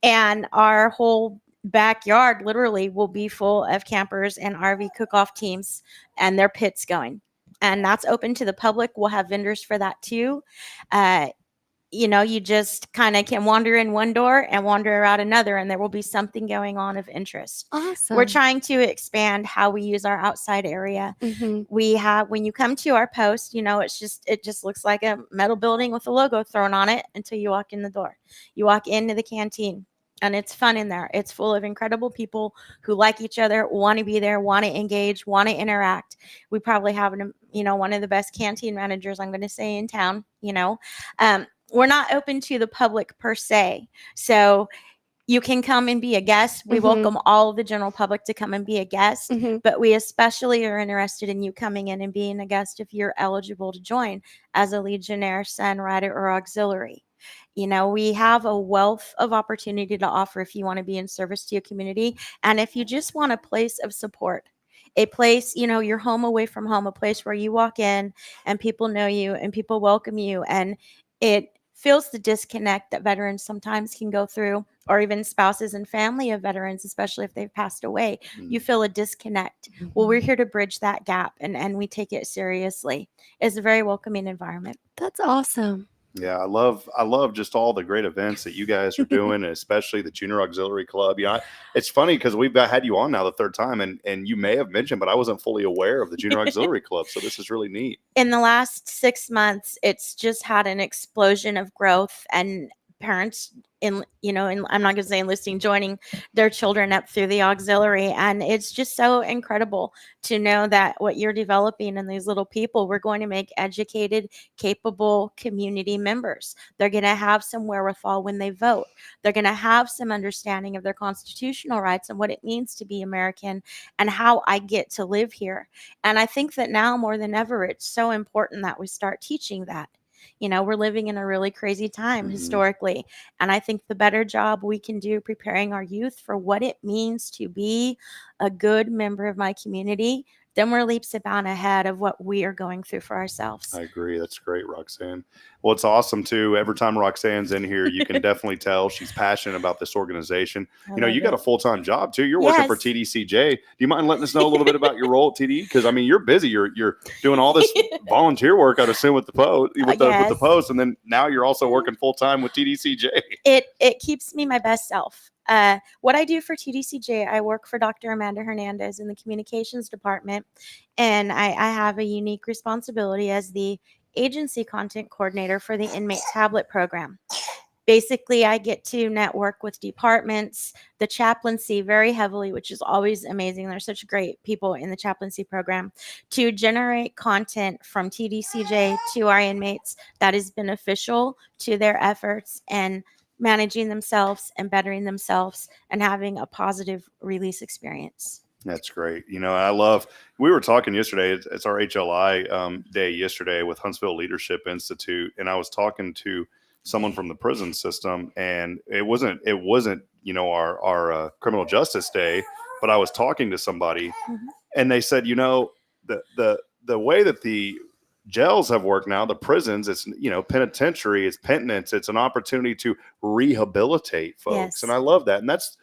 And our whole backyard literally will be full of campers and RV cook-off teams and their pits going. And that's open to the public. We'll have vendors for that too. You just kind of can wander in one door and wander out another, and there will be something going on of interest. Awesome. We're trying to expand how we use our outside area. We have, when you come to our post, it just looks like a metal building with a logo thrown on it until you walk in the door. You walk into the canteen, and it's fun in there. It's full of incredible people who like each other, want to be there, want to engage, want to interact. We probably have one of the best canteen managers, I'm going to say, in town. We're not open to the public per se. So you can come and be a guest. We welcome all of the general public to come and be a guest, but we especially are interested in you coming in and being a guest if you're eligible to join as a Legionnaire, Sun Rider, or Auxiliary. We have a wealth of opportunity to offer if you want to be in service to your community. And if you just want a place of support, a place, your home away from home, a place where you walk in and people know you and people welcome you, and it feels the disconnect that veterans sometimes can go through, or even spouses and family of veterans, especially if they've passed away. You feel a disconnect. Well, we're here to bridge that gap, and we take it seriously. It's a very welcoming environment. That's awesome. Yeah, I love just all the great events that you guys are doing, and especially the Junior Auxiliary Club. It's funny because we've had you on now the third time, and you may have mentioned, but I wasn't fully aware of the Junior Auxiliary Club. So this is really neat. In the last 6 months, it's just had an explosion of growth, and parents I'm not going to say enlisting, joining their children up through the auxiliary. And it's just so incredible to know that what you're developing in these little people, we're going to make educated, capable community members. They're going to have some wherewithal when they vote. They're going to have some understanding of their constitutional rights and what it means to be American and how I get to live here. And I think that now more than ever, it's so important that we start teaching that. We're living in a really crazy time historically. And I think the better job we can do preparing our youth for what it means to be a good member of my community, then we're leaps and bounds ahead of what we are going through for ourselves. I agree. That's great, Roxanne. Well, it's awesome too. Every time Roxanne's in here, you can definitely tell she's passionate about this organization. I You know, love you got it. a full-time job too. You're working for Yes. TDCJ. Do you mind letting us know a little bit about your role at TD? Because I mean, you're busy. You're doing all this volunteer work, I'd assume, with the post, with the Yes. post, and then now you're also working full-time with TDCJ. It keeps me my best self. What I do for TDCJ, I work for Dr. Amanda Hernandez in the communications department, and I have a unique responsibility as the agency content coordinator for the inmate tablet program. Basically, I get to network with departments, the chaplaincy very heavily, which is always amazing. There's such great people in the chaplaincy program to generate content from TDCJ to our inmates that is beneficial to their efforts and managing themselves and bettering themselves and having a positive release experience. That's great. You know, I love, we were talking yesterday, it's our HLI day yesterday with Huntsville Leadership Institute. And I was talking to someone from the prison system, and it wasn't, you know, our criminal justice day, but I was talking to somebody and they said, you know, the way that the jails have worked now, the prisons, it's, you know, penitentiary, it's penitence, it's an opportunity to rehabilitate folks. Yes. And I love that. And that's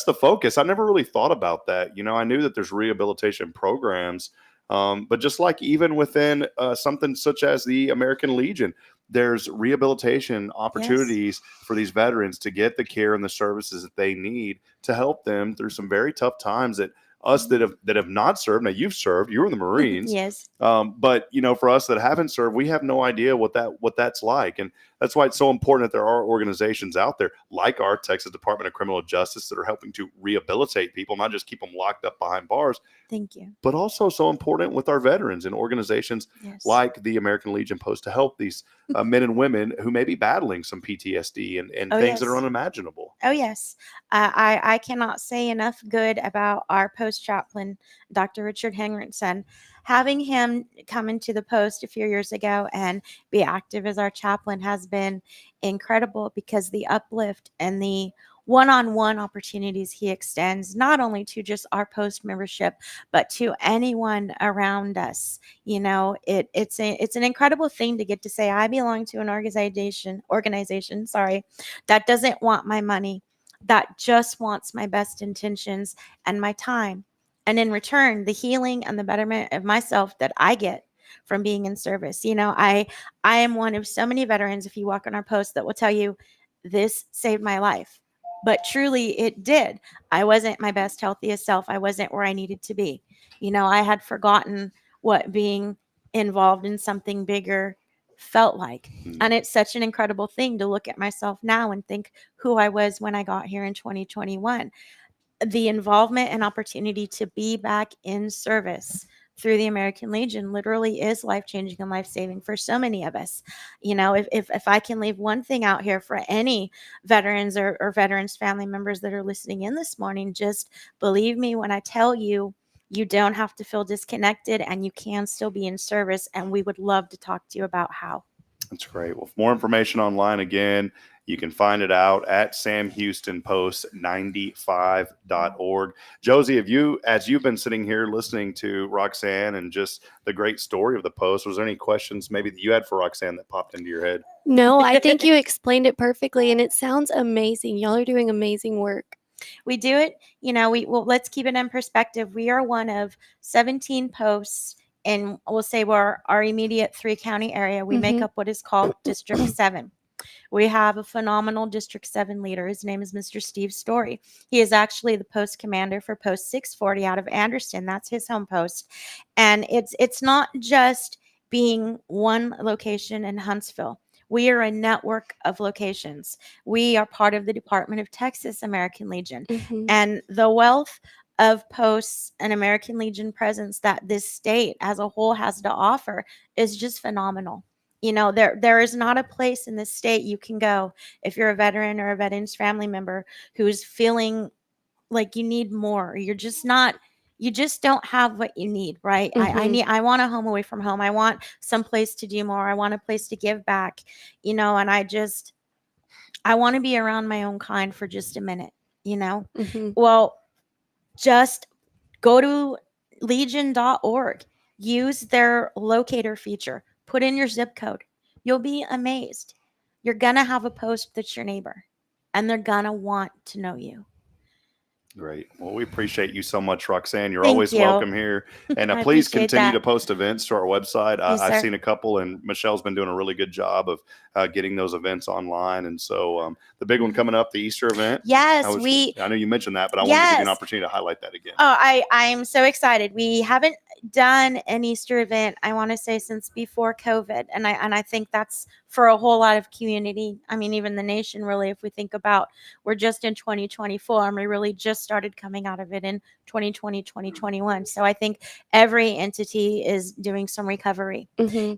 the focus. I never really thought about that. You know, I knew that there's rehabilitation programs, but just like even within something such as the American Legion, there's rehabilitation opportunities for these veterans to get the care and the services that they need to help them through some very tough times that us that have not served. Now you've served, you were in the Marines. Yes. But you know, for us that haven't served, we have no idea what that's like. And that's why it's so important that there are organizations out there like our Texas Department of Criminal Justice that are helping to rehabilitate people, not just keep them locked up behind bars. Thank you. But also so important with our veterans and organizations Yes. like the American Legion Post to help these men and women who may be battling some PTSD and Oh, things that are yes. unimaginable. Oh, yes. I cannot say enough good about our post chaplain, Dr. Richard Henriksen. Having him come into the post a few years ago and be active as our chaplain has been incredible because the uplift and the one-on-one opportunities he extends not only to just our post membership but to anyone around us. You know, it's an incredible thing to get to say I belong to an organization that doesn't want my money, that just wants my best intentions and my time, and in return the healing and the betterment of myself that I get from being in service. You know, I am one of so many veterans, if you walk on our post, that will tell you this saved my life. But truly it did. I wasn't my best, healthiest self. I wasn't where I needed to be. You know, I had forgotten what being involved in something bigger felt like. And it's such an incredible thing to look at myself now and think who I was when I got here in 2021. The involvement and opportunity to be back in service through the American Legion literally is life-changing and life-saving for so many of us. You know, if I can leave one thing out here for any veterans or veterans family members that are listening in this morning, just believe me when I tell you, you don't have to feel disconnected and you can still be in service. And we would love to talk to you about how. That's great. Well, for more information online, again, you can find it out at samhoustonpost95.org. Josie, as you've been sitting here listening to Roxanne and just the great story of the post, was there any questions maybe that you had for Roxanne that popped into your head? No, I think you explained it perfectly, and it sounds amazing. Y'all are doing amazing work. We do it, you know, let's keep it in perspective. We are one of 17 posts in, we'll say, our immediate 3-county area. We make up what is called District 7. We have a phenomenal District 7 leader. His name is Mr. Steve Story. He is actually the post commander for Post 640 out of Anderson. That's his home post. And it's not just being one location in Huntsville. We are a network of locations. We are part of the Department of Texas American Legion. And the wealth of posts and American Legion presence that this state as a whole has to offer is just phenomenal. You know, there is not a place in this state you can go if you're a veteran or a veteran's family member who's feeling like you need more. You just don't have what you need, right? I want a home away from home. I want some place to do more. I want a place to give back, you know, and I want to be around my own kind for just a minute, you know? Well, just go to legion.org. Use their locator feature. Put in your zip code. You'll be amazed. You're going to have a post that's your neighbor, and they're going to want to know you. Great. Well, we appreciate you so much, Roxanne. You're Thank always you. welcome here. And I please appreciate continue that. to post events to our website. Yes, I've sir. seen a couple, and Michelle's been doing a really good job of getting those events online. And so the big one coming up, the Easter event. Yes, I know you mentioned that, but I wanted to give you an opportunity to highlight that again. Oh, I'm so excited. We haven't done an Easter event, I want to say, since before COVID. And I think that's for a whole lot of community. I mean, even the nation, really, if we think about, we're just in 2024 and we really just started coming out of it in 2020, 2021. So I think every entity is doing some recovery.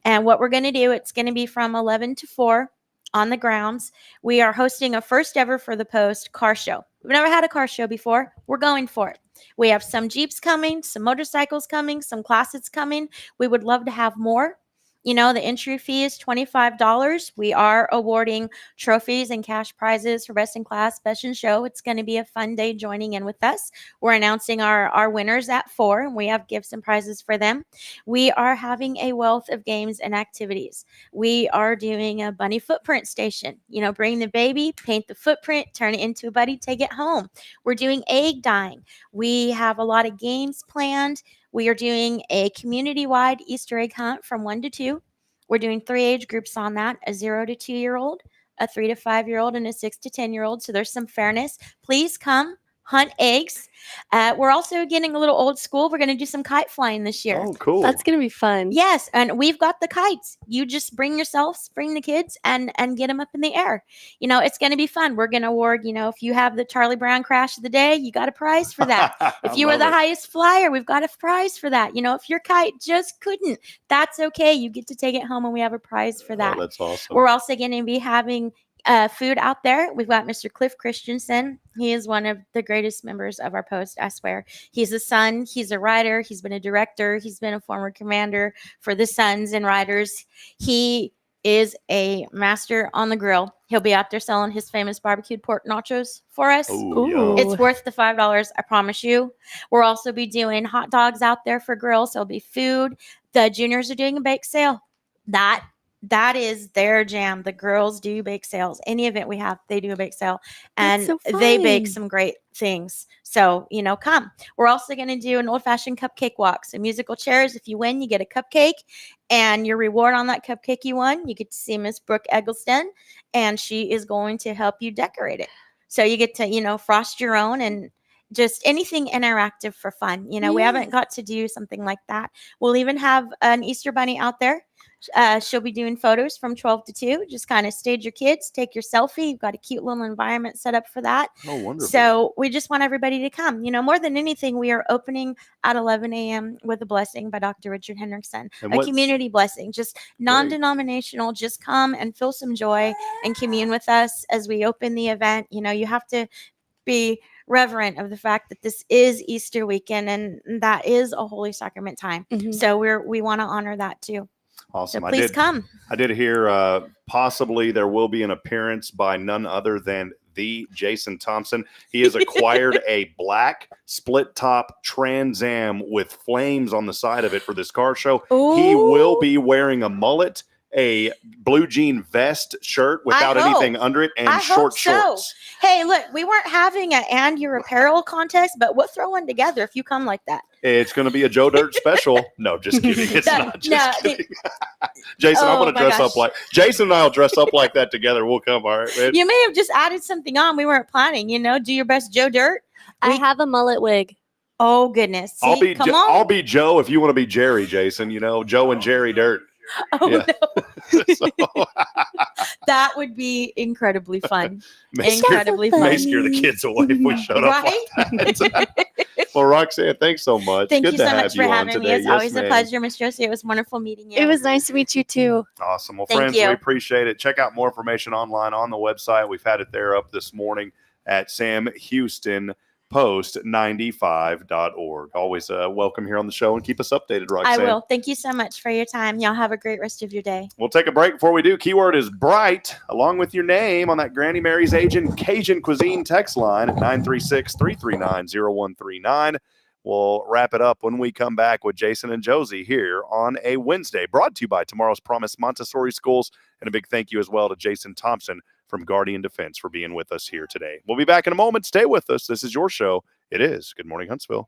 And what we're going to do, it's going to be from 11 to 4 on the grounds. We are hosting a first ever for the Post car show. We've never had a car show before. We're going for it. We have some Jeeps coming, some motorcycles coming, some Classics coming. We would love to have more. You know, the entry fee is $25. We are awarding trophies and cash prizes for Best in Class, Best in Show. It's going to be a fun day joining in with us. We're announcing our winners at 4, and we have gifts and prizes for them. We are having a wealth of games and activities. We are doing a bunny footprint station. You know, bring the baby, paint the footprint, turn it into a buddy, take it home. We're doing egg dyeing. We have a lot of games planned. We are doing a community-wide Easter egg hunt from 1 to 2. We're doing 3 age groups on that, a 0 to 2-year-old, a 3 to 5-year-old, and a 6 to 10-year-old. So there's some fairness. Please come hunt eggs. We're also getting a little old school. We're going to do some kite flying this year. Oh, cool. That's going to be fun. Yes, and we've got the kites. You just bring yourselves, bring the kids, and get them up in the air. You know, it's going to be fun. We're going to award, you know, if you have the Charlie Brown crash of the day, you got a prize for that. If you were the highest flyer, we've got a prize for that. You know, if your kite just couldn't, that's okay. You get to take it home, and we have a prize for that. Oh, that's awesome. We're also going to be having food out there. We've got Mr. Cliff Christensen. He is one of the greatest members of our Post, I swear. He's a son. He's a writer. He's been a director. He's been a former commander for the Sons and Riders. He is a master on the grill. He'll be out there selling his famous barbecued pork nachos for us. Ooh. It's worth the $5, I promise you. We'll also be doing hot dogs out there for grills. So it'll be food. The juniors are doing a bake sale. That is their jam. The girls do bake sales. Any event we have, they do a bake sale. And That's so they bake fun. some great things. So, you know, come. We're also going to do an old-fashioned cupcake walk. So musical chairs. If you win, you get a cupcake. And your reward on that cupcake you won, you get to see Miss Brooke Eggleston. And she is going to help you decorate it. So you get to, you know, frost your own and just anything interactive for fun. You know, we haven't got to do something like that. We'll even have an Easter bunny out there. She'll be doing photos from 12 to 2. Just kind of stage your kids, take your selfie. You've got a cute little environment set up for that. Oh, wonderful. So we just want everybody to come. You know, more than anything, we are opening at 11 a.m. with a blessing by Dr. Richard Hendrickson, And a what's- community blessing, just non-denominational. Just come and feel some joy and commune with us as we open the event. You know, you have to be reverent of the fact that this is Easter weekend and that is a Holy Sacrament time. So we want to honor that too. Awesome. So please come. I did hear possibly there will be an appearance by none other than the Jason Thompson. He has acquired a black split top Trans Am with flames on the side of it for this car show. He will be wearing a mullet, a blue jean vest shirt without anything under it, and short shorts. Hey, look, we weren't having an and your apparel contest, but we'll throw one together if you come like that. It's going to be a Joe Dirt special. No, just kidding. It's not. Just kidding. Jason, I'm going to dress up like Jason and I'll dress up like that together. We'll come. All right, man. You may have just added something on. We weren't planning. You know, do your best, Joe Dirt. I have a mullet wig. Oh goodness! See, I'll be Joe if you want to be Jerry, Jason. You know, Joe and Jerry Dirt. Oh Yeah. no! That would be incredibly fun. Incredibly fun. May scare the kids away if we showed up like that. Well, Roxanne, thanks so much. Thank Good you to so have much you for on having me. today. It's Yes, always a ma'am. pleasure, Miss Josie. It was wonderful meeting you. It was nice to meet you too. Awesome. Well, Thank friends, you. we appreciate it. Check out more information online on the website. We've had it there up this morning at samhoustonpost95.org. Always welcome here on the show, and keep us updated, I Roxanne. will. Thank you so much for your time. Y'all have a great rest of your day. We'll take a break. Before we do, keyword is bright, along with your name on that Granny Mary's Cajun Cuisine text line at 936-339-0139. We'll wrap it up when we come back with Jason and Josie here on a Wednesday, brought to you by Tomorrow's Promise Montessori Schools. And a big thank you as well to Jason Thompson from Guardian Defense for being with us here today. We'll be back in a moment. Stay with us. This is your show. It is Good Morning Huntsville.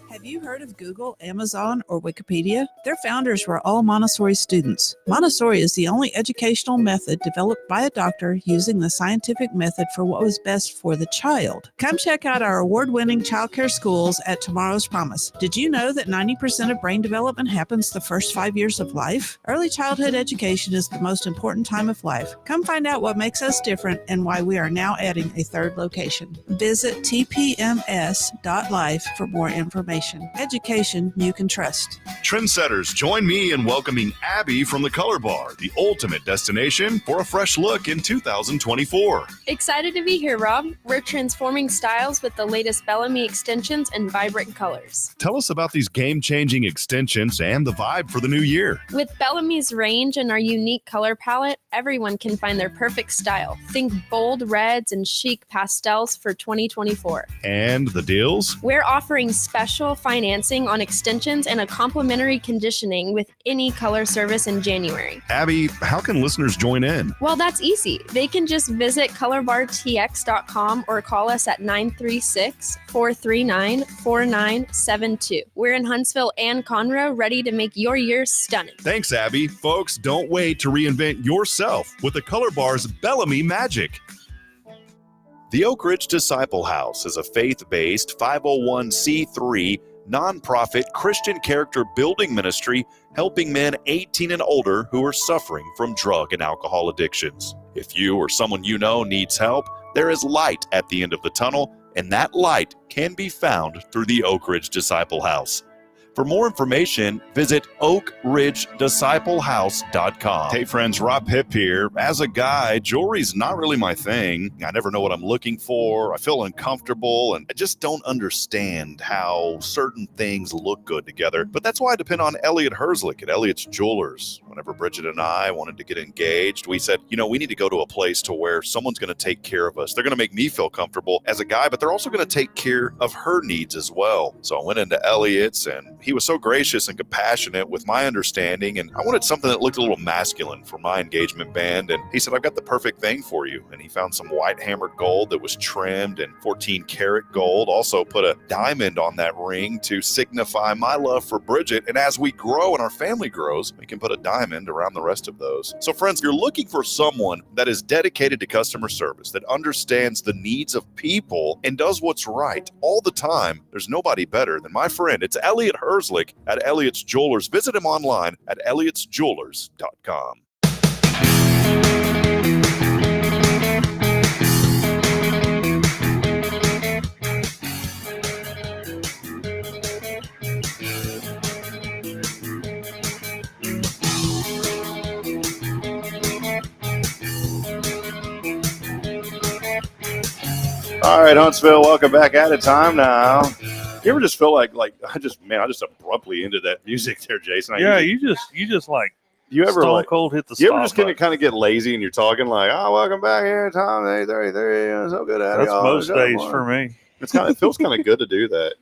Have you heard of Google, Amazon, or Wikipedia? Their founders were all Montessori students. Montessori is the only educational method developed by a doctor using the scientific method for what was best for the child. Come check out our award-winning childcare schools at Tomorrow's Promise. Did you know that 90% of brain development happens the first 5 years of life? Early childhood education is the most important time of life. Come find out what makes us different and why we are now adding a third location. Visit tpms.life for more information. Education you can trust. Trendsetters, join me in welcoming Abby from the Color Bar, the ultimate destination for a fresh look in 2024. Excited to be here, Rob. We're transforming styles with the latest Bellamy extensions and vibrant colors. Tell us about these game-changing extensions and the vibe for the new year. With Bellamy's range and our unique color palette, everyone can find their perfect style. Think bold reds and chic pastels for 2024. And the deals? We're offering special financing on extensions and a complimentary conditioning with any color service in January. Abby, how can listeners join in? Well, that's easy. They can just visit colorbartx.com or call us at 936-439-4972. We're in Huntsville and Conroe, ready to make your year stunning. Thanks, Abby. Folks, don't wait to reinvent yourself with the Color Bar's Bellamy magic. The Oak Ridge Disciple House is a faith-based 501c3 nonprofit Christian character building ministry helping men 18 and older who are suffering from drug and alcohol addictions. If you or someone you know needs help, there is light at the end of the tunnel, and that light can be found through the Oak Ridge Disciple House. For more information, visit oakridgedisciplehouse.com. Hey friends, Rob Hip here. As a guy, jewelry's not really my thing. I never know what I'm looking for. I feel uncomfortable, and I just don't understand how certain things look good together. But that's why I depend on Elliot Herzlich at Elliot's Jewelers. Whenever Bridget and I wanted to get engaged, we said, we need to go to a place to where someone's going to take care of us. They're going to make me feel comfortable as a guy, but they're also going to take care of her needs as well. So I went into Elliot's, and he was so gracious and compassionate with my understanding, and I wanted something that looked a little masculine for my engagement band, and he said, I've got the perfect thing for you. And he found some white hammered gold that was trimmed in 14 karat gold, also put a diamond on that ring to signify my love for Bridget, and as we grow and our family grows, we can put a diamond around the rest of those. So friends, if you're looking for someone that is dedicated to customer service, that understands the needs of people and does what's right all the time, there's nobody better than my friend. It's Elliot Herzlich at Elliot's Jewelers. Visit him online at elliotsjewelers.com. All right, Huntsville, welcome back at a time now. You ever just feel like I just abruptly ended that music there, Jason? You just like you ever stone cold hit the you stop ever just button. kind of get lazy and you're talking like, welcome back here, Tom. Hey, so good at That's y'all. most days for me. It feels kind of good to do that,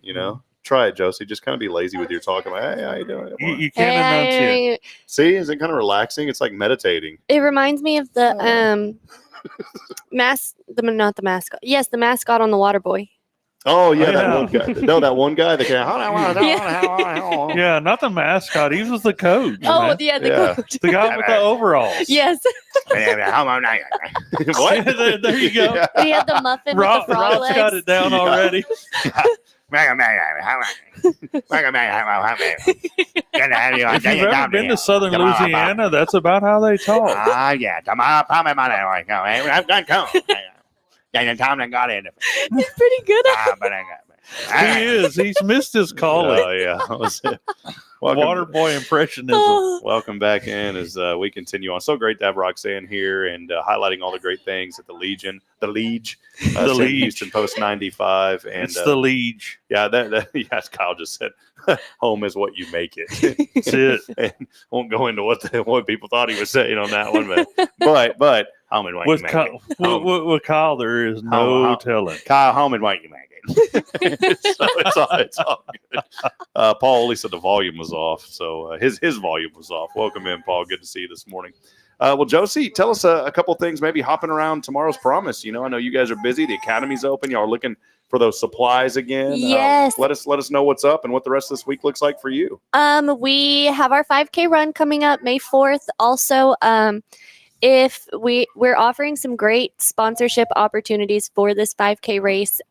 Try it, Josie. Just kind of be lazy with your talking. Like, hey, how you doing? You can't enunciate. See, is it kind of relaxing? It's like meditating. It reminds me of the not the mascot. Yes, the mascot on the Water Boy. Oh yeah, that one guy. No, that one guy. The Yeah, not the mascot. He was the coach. Oh, man. yeah, the coach. The guy with the overalls. Yes. What? There you go. He had the muffin Rob's with the frog legs. got it down already. If you've ever been to southern Louisiana, that's about how they talk. Yeah. He's pretty good at He is. He's missed his calling. Oh, yeah. That was it. Water boy impressionism. Welcome back in as we continue on. So great to have Roxanne here and highlighting all the great things at the Legion, the Liege, The Liege. Houston Post 95. And It's the Liege. yeah, as Kyle just said, home is what you make it. That's it. And won't go into what people thought he was saying on that one, but home is what With you make Kyle, it. with Kyle, there is no Home. telling. Kyle, home is what you make it. So it's all good. Paul only said the volume was off, so his volume was off. Welcome in, Paul. Good to see you this morning. Well, Josie, tell us a couple things, maybe hopping around tomorrow's promise. I know you guys are busy. The academy's open. Y'all are looking for those supplies again. Yes. Let us know what's up and what the rest of this week looks like for you. We have our 5K run coming up May 4th. Also, if we're offering some great sponsorship opportunities for this 5K race.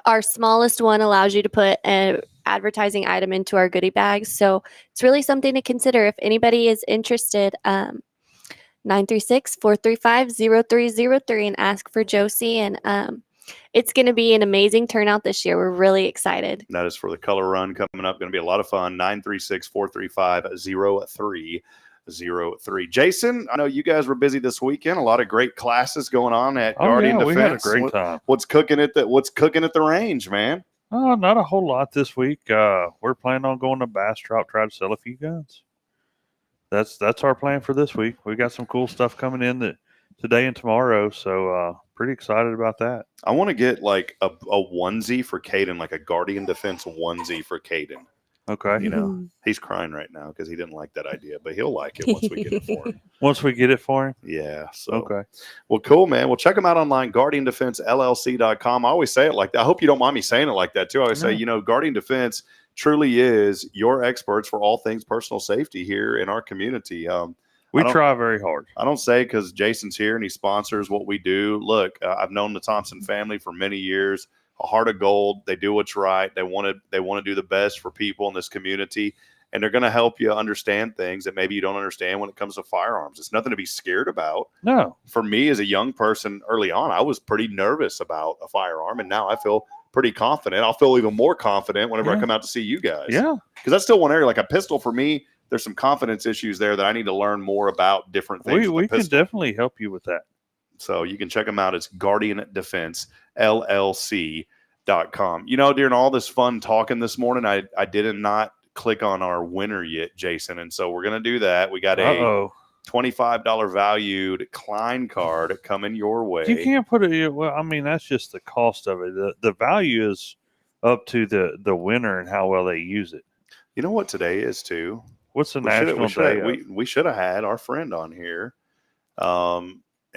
Our smallest one allows you to put an advertising item into our goodie bags. So it's really something to consider if anybody is interested. 936-435-0303 and ask for Josie. And it's going to be an amazing turnout this year. We're really excited. That is for the color run coming up. Going to be a lot of fun. 936-435-0303. Jason, I know you guys were busy this weekend. A lot of great classes going on at Guardian Defense. We had a great time. What's cooking at the range, man? Oh, not a whole lot this week. We're planning on going to Bastrop, try to sell a few guns. That's our plan for this week. We got some cool stuff coming in today and tomorrow, so pretty excited about that. I want to get like a onesie for Caden, like a Guardian Defense onesie for Caden. Okay. He's crying right now because he didn't like that idea, but he'll like it once we get it for him. Once we get it for him? Yeah. So okay. Well, cool, man. Well, check them out online, GuardianDefenseLLC.com. I always say it like that. I hope you don't mind me saying it like that too. I always say, Guardian Defense truly is your experts for all things personal safety here in our community. We try very hard. I don't say because Jason's here and he sponsors what we do. Look, I've known the Thompson family for many years. A heart of gold. They do what's right. They want to do the best for people in this community, and they're going to help you understand things that maybe you don't understand when it comes to firearms. It's nothing to be scared about. No. For me as a young person early on, I was pretty nervous about a firearm, and now I feel pretty confident. I'll feel even more confident whenever I come out to see you guys. Yeah. Because that's still one area. Like a pistol for me, there's some confidence issues there that I need to learn more about different things. We can definitely help you with that. So you can check them out. It's Guardian Defense LLC.com. During all this fun talking this morning, I did not click on our winner yet, Jason. And so we're going to do that. We got a $25 valued Klein card coming your way. You can't put it. Well, I mean, that's just the cost of it. The value is up to the winner and how well they use it. You know what today is too? What's the national day? We should have had our friend on here.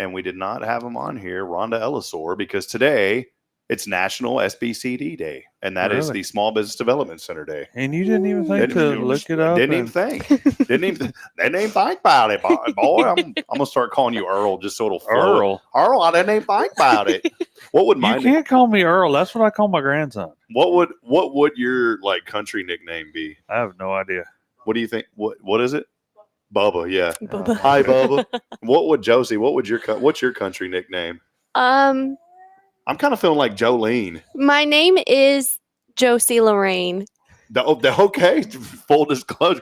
And we did not have him on here, Rhonda Ellisor, because today it's National SBCD Day, and that is the Small Business Development Center Day. And you didn't even think to look it up? Didn't even think. They didn't even think about it, boy. I'm gonna start calling you Earl just so it'll flow. Earl, I didn't even think about it. What would you can't call me Earl? That's what I call my grandson. What would your country nickname be? I have no idea. What do you think? What is it? Bubba, yeah. Bubba. Hi, Bubba. What's your country nickname? I'm kind of feeling like Jolene. My name is Josie Lorraine. Okay, full disclosure.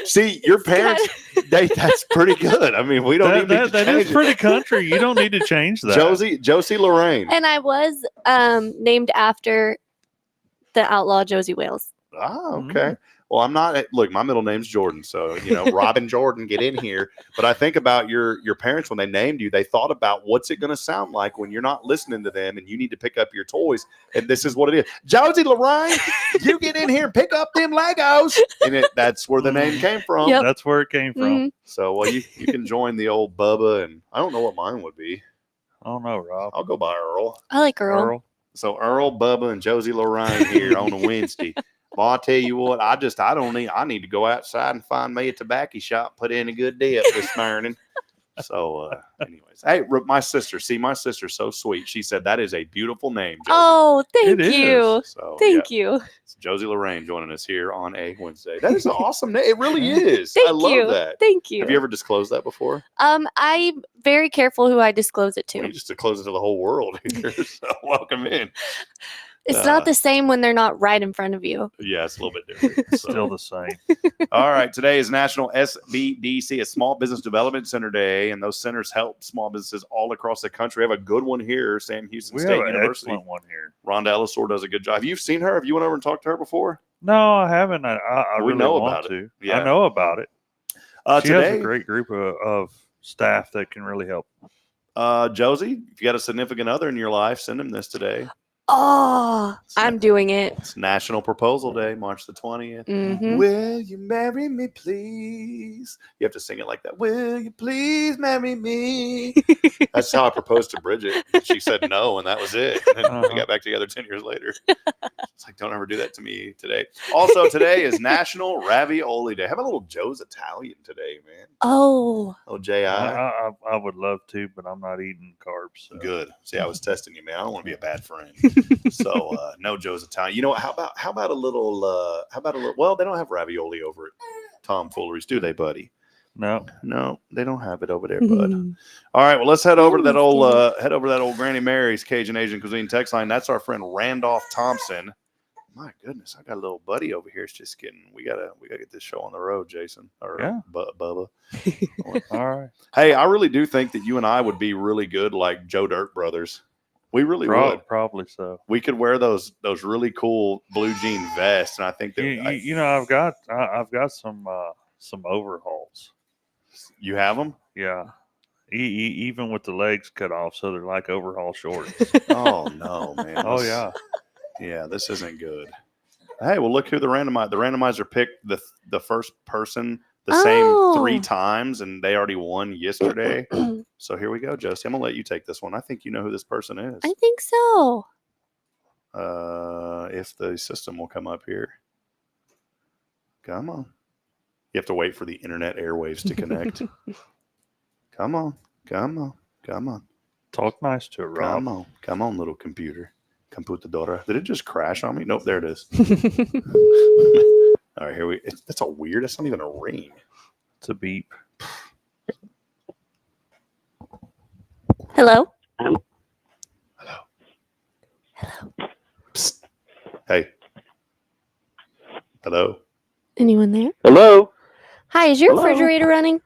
See, your parents, that's pretty good. I mean, we don't need to that change is pretty country. You don't need to change that. Josie Lorraine. And I was named after the outlaw Josie Wales. Ah, okay. Well, I'm not. Look, my middle name's Jordan, so Robin Jordan, get in here. But I think about your parents when they named you. They thought about what's it going to sound like when you're not listening to them, and you need to pick up your toys. And this is what it is. Josie Lorraine, you get in here and pick up them Legos, and that's where the name came from. Yep. That's where it came from. Mm-hmm. So, well, you can join the old Bubba, and I don't know what mine would be. I don't know, Rob. I'll go by Earl. I like Earl. So Earl, Bubba, and Josie Lorraine here on a Wednesday. Well, I'll tell you what, I need to go outside and find me a tobacco shop, put in a good dip this morning. So, anyways, hey, my sister's so sweet. She said that is a beautiful name, Josie. Oh, thank It you. is. So, Thank you. It's Josie Lorraine joining us here on a Wednesday. That is an awesome name. It really is. Thank I love you. that. Thank you. Have you ever disclosed that before? I'm very careful who I disclose it to. Well, you just disclose it to the whole world here. So welcome in. It's not the same when they're not right in front of you. Yeah, it's a little bit different. So. Still the same. All right. Today is National SBDC, a Small Business Development Center Day, and those centers help small businesses all across the country. We have a good one here, Sam Houston State have an University. excellent one here. Rhonda Ellisor does a good job. Have you seen her? Have you went over and talked to her before? No, I haven't. I We really know want about it. to. Yeah. I know about it. She Today, has a great group of staff that can really help. Josie, if you got a significant other in your life, send them this today. Oh, I'm doing it. It's National Proposal Day, March the 20th. Mhm. Will you marry me, please? You have to sing it like that. Will you please marry me? That's how I proposed to Bridget. She said no, and that was it. And then we got back together 10 years later. It's like, don't ever do that to me today. Also, today is National Ravioli Day. Have a little Joe's Italian today, man. Oh. Oh, J.I. I would love to, but I'm not eating carbs. So. Good. See, I was testing you, man. I don't want to be a bad friend. So no Joe's Italian. You know what? How about a little? Well, they don't have ravioli over at Tomfooleries, do they, buddy? No, they don't have it over there, bud. All right, well, let's head over to that old Granny Mary's Cajun Asian Cuisine text line. That's our friend Randolph Thompson. My goodness, I got a little buddy over here. It's just getting. We gotta get this show on the road, Jason. Or yeah, Bubba. All right. Hey, I really do think that you and I would be really good, like Joe Dirt brothers. We really would. Probably so. We could wear those really cool blue jean vests, and I think that I've got some overhauls. You have them? Yeah. Even with the legs cut off, so they're like overhaul shorts. Oh no, man! Oh yeah, yeah. This isn't good. Hey, well, look who the randomizer picked the first person the same 3 times, and they already won yesterday. So here we go, Josie. I'm gonna let you take this one. I think you know who this person is. I think so. If the system will come up here. Come on. You have to wait for the internet airwaves to connect. Come on. Talk nice to her, Rob. Come on, little computer. Computadora. Did it just crash on me? Nope, there it is. All right, here that's a weird. That's not even a ring. It's a beep. Hello. Psst. Hey. Hello. Anyone there? Hello. Hi, is your Hello? refrigerator running?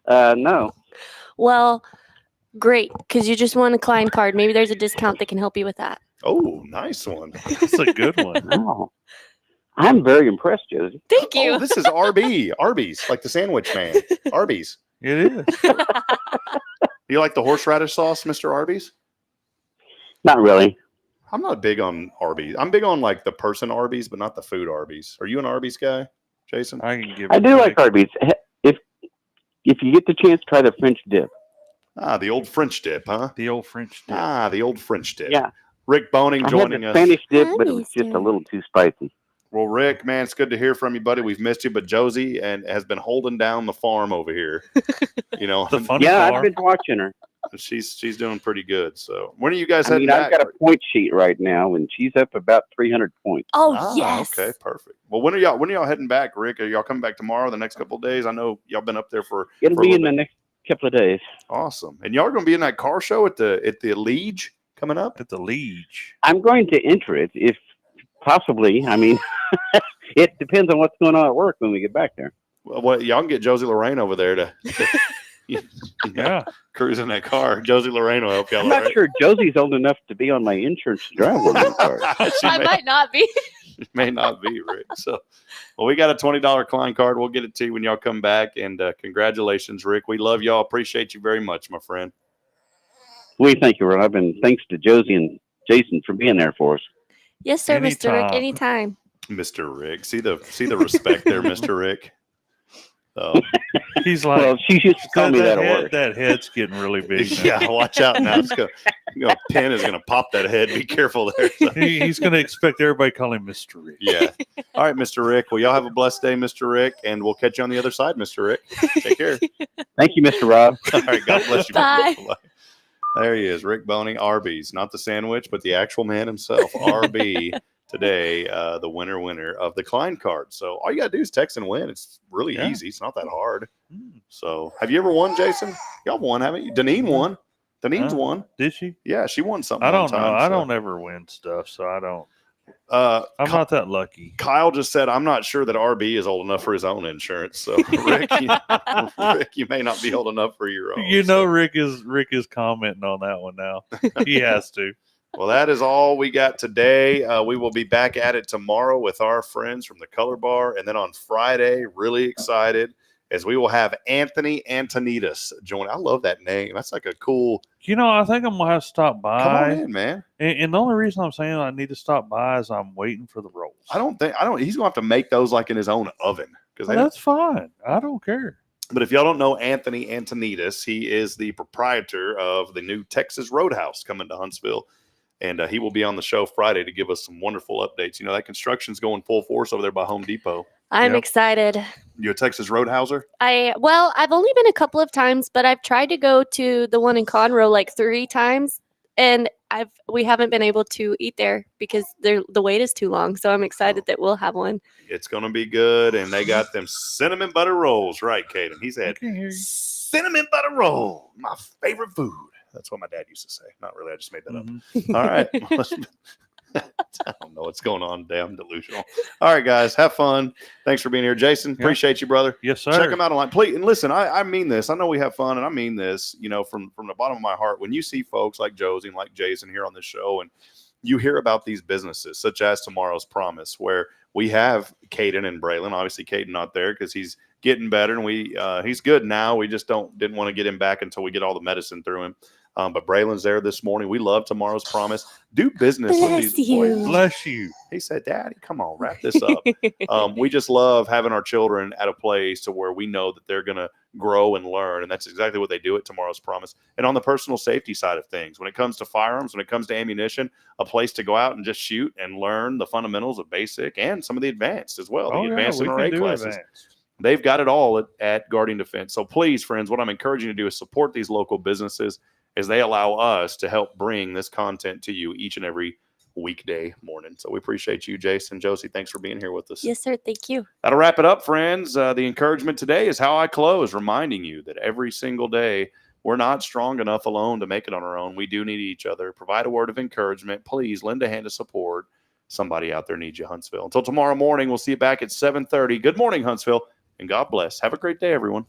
No. Well, great, because you just won a client card. Maybe there's a discount that can help you with that. Oh, nice one. That's a good one. Oh, I'm very impressed, Josie. Thank you. Oh, this is Arby's, like the sandwich man. Arby's. It is. You like the horseradish sauce, Mr. Arby's? Not really. I'm not big on Arby's. I'm big on like the person Arby's, but not the food Arby's. Are you an Arby's guy, Jason? I can give. I do like Arby's. If you get the chance, try the French dip. Ah, the old French dip, huh? The old French dip. Ah, the old French dip. Yeah. Rick Boning joining I had us. the Spanish dip, but it was just a little too spicy. Well, Rick, man, it's good to hear from you, buddy. We've missed you, but Josie has been holding down the farm over here. You know, the funny farm. farm. I've been watching her. She's doing pretty good. So when are you guys heading I've back? got a point sheet right now, and she's up about 300 points. Oh, yes. Okay, perfect. Well, when are y'all heading back, Rick? Are y'all coming back tomorrow? The next couple of days? I know y'all been up there for. It'll a be little in the bit. next couple of days. Awesome. And y'all are going to be in that car show at the Liege coming up? At the Liege. I'm going to enter it if possibly. I mean, it depends on what's going on at work when we get back there. Well, y'all can get Josie Lorraine over there to yeah, cruise in that car. Josie Lorraine will help y'all. I'm not sure Josie's old enough to be on my insurance to drive one of those cars. I might not be. May not be, Rick. So, well, we got a $20 Klein card. We'll get it to you when y'all come back. And congratulations, Rick. We love y'all. Appreciate you very much, my friend. We thank you, Rob, and thanks to Josie and Jason for being there for us. Yes, sir, Mr. Rick. Anytime. Mr. Rick. See the respect there, Mr. Rick. So he's like, well, she used to call me that at work. That head's getting really big now. Yeah, watch out now. Pen is going to pop that head. Be careful there. So. He's going to expect everybody to call him Mr. Rick. Yeah. All right, Mr. Rick. Well, y'all have a blessed day, Mr. Rick, and we'll catch you on the other side, Mr. Rick. Take care. Thank you, Mr. Rob. All right, God bless you. Bye. There he is, Rick Boney, Arby's. Not the sandwich, but the actual man himself, RB. Today, the winner of the Klein card. So all you got to do is text and win. It's really easy. It's not that hard. So have you ever won, Jason? Y'all won, haven't you? Deneen won. Deneen's won. Did she? Yeah, she won something. I don't one know. time, I so. don't ever win stuff, so I don't. I'm not that lucky. Kyle just said, I'm not sure that RB is old enough for his own insurance. So Rick, you may not be old enough for your own. You know, Rick is commenting on that one now. He has to. Well, that is all we got today. We will be back at it tomorrow with our friends from the Color Bar. And then on Friday, really excited, as we will have Anthony Antonitas join. I love that name. That's like a cool. You know, I think I'm going to have to stop by. Come on in, man. And the only reason I'm saying I need to stop by is I'm waiting for the rolls. He's going to have to make those like in his own oven. That's fine. I don't care. But if y'all don't know Anthony Antonitas, he is the proprietor of the new Texas Roadhouse coming to Huntsville. And he will be on the show Friday to give us some wonderful updates. You know, that construction's going full force over there by Home Depot. I'm excited. You a Texas Roadhouser? I've only been a couple of times, but I've tried to go to the one in Conroe like 3 times, and we haven't been able to eat there because the wait is too long. So I'm excited that we'll have one. It's going to be good, and they got them cinnamon butter rolls, right, Caden? He said cinnamon butter roll, my favorite food. That's what my dad used to say. Not really. I just made that up. All right. I don't know what's going on. Damn delusional. All right, guys. Have fun. Thanks for being here. Jason, appreciate you, brother. Yes, sir. Check them out online. Please, and listen, I mean this. I know we have fun, and I mean this, you know, from the bottom of my heart. When you see folks like Josie and like Jason here on this show, and you hear about these businesses, such as Tomorrow's Promise, where we have Caden and Braylon. Obviously, Caden not there because he's getting better, and he's good now. We just didn't want to get him back until we get all the medicine through him. But Braylon's there this morning. We love Tomorrow's Promise. Do business with these boys. Bless you. He said, Daddy, come on, wrap this up. We just love having our children at a place to where we know that they're going to grow and learn. And that's exactly what they do at Tomorrow's Promise. And on the personal safety side of things, when it comes to firearms, when it comes to ammunition, a place to go out and just shoot and learn the fundamentals of basic and some of the advanced as well. The advanced and array classes. They've got it all at Guardian Defense. So please, friends, what I'm encouraging you to do is support these local businesses as they allow us to help bring this content to you each and every weekday morning. So we appreciate you, Jason, Josie. Thanks for being here with us. Yes, sir. Thank you. That'll wrap it up, friends. The encouragement today is how I close, reminding you that every single day we're not strong enough alone to make it on our own. We do need each other. Provide a word of encouragement. Please lend a hand of support. Somebody out there needs you, Huntsville. Until tomorrow morning, we'll see you back at 7:30. Good morning, Huntsville, and God bless. Have a great day, everyone.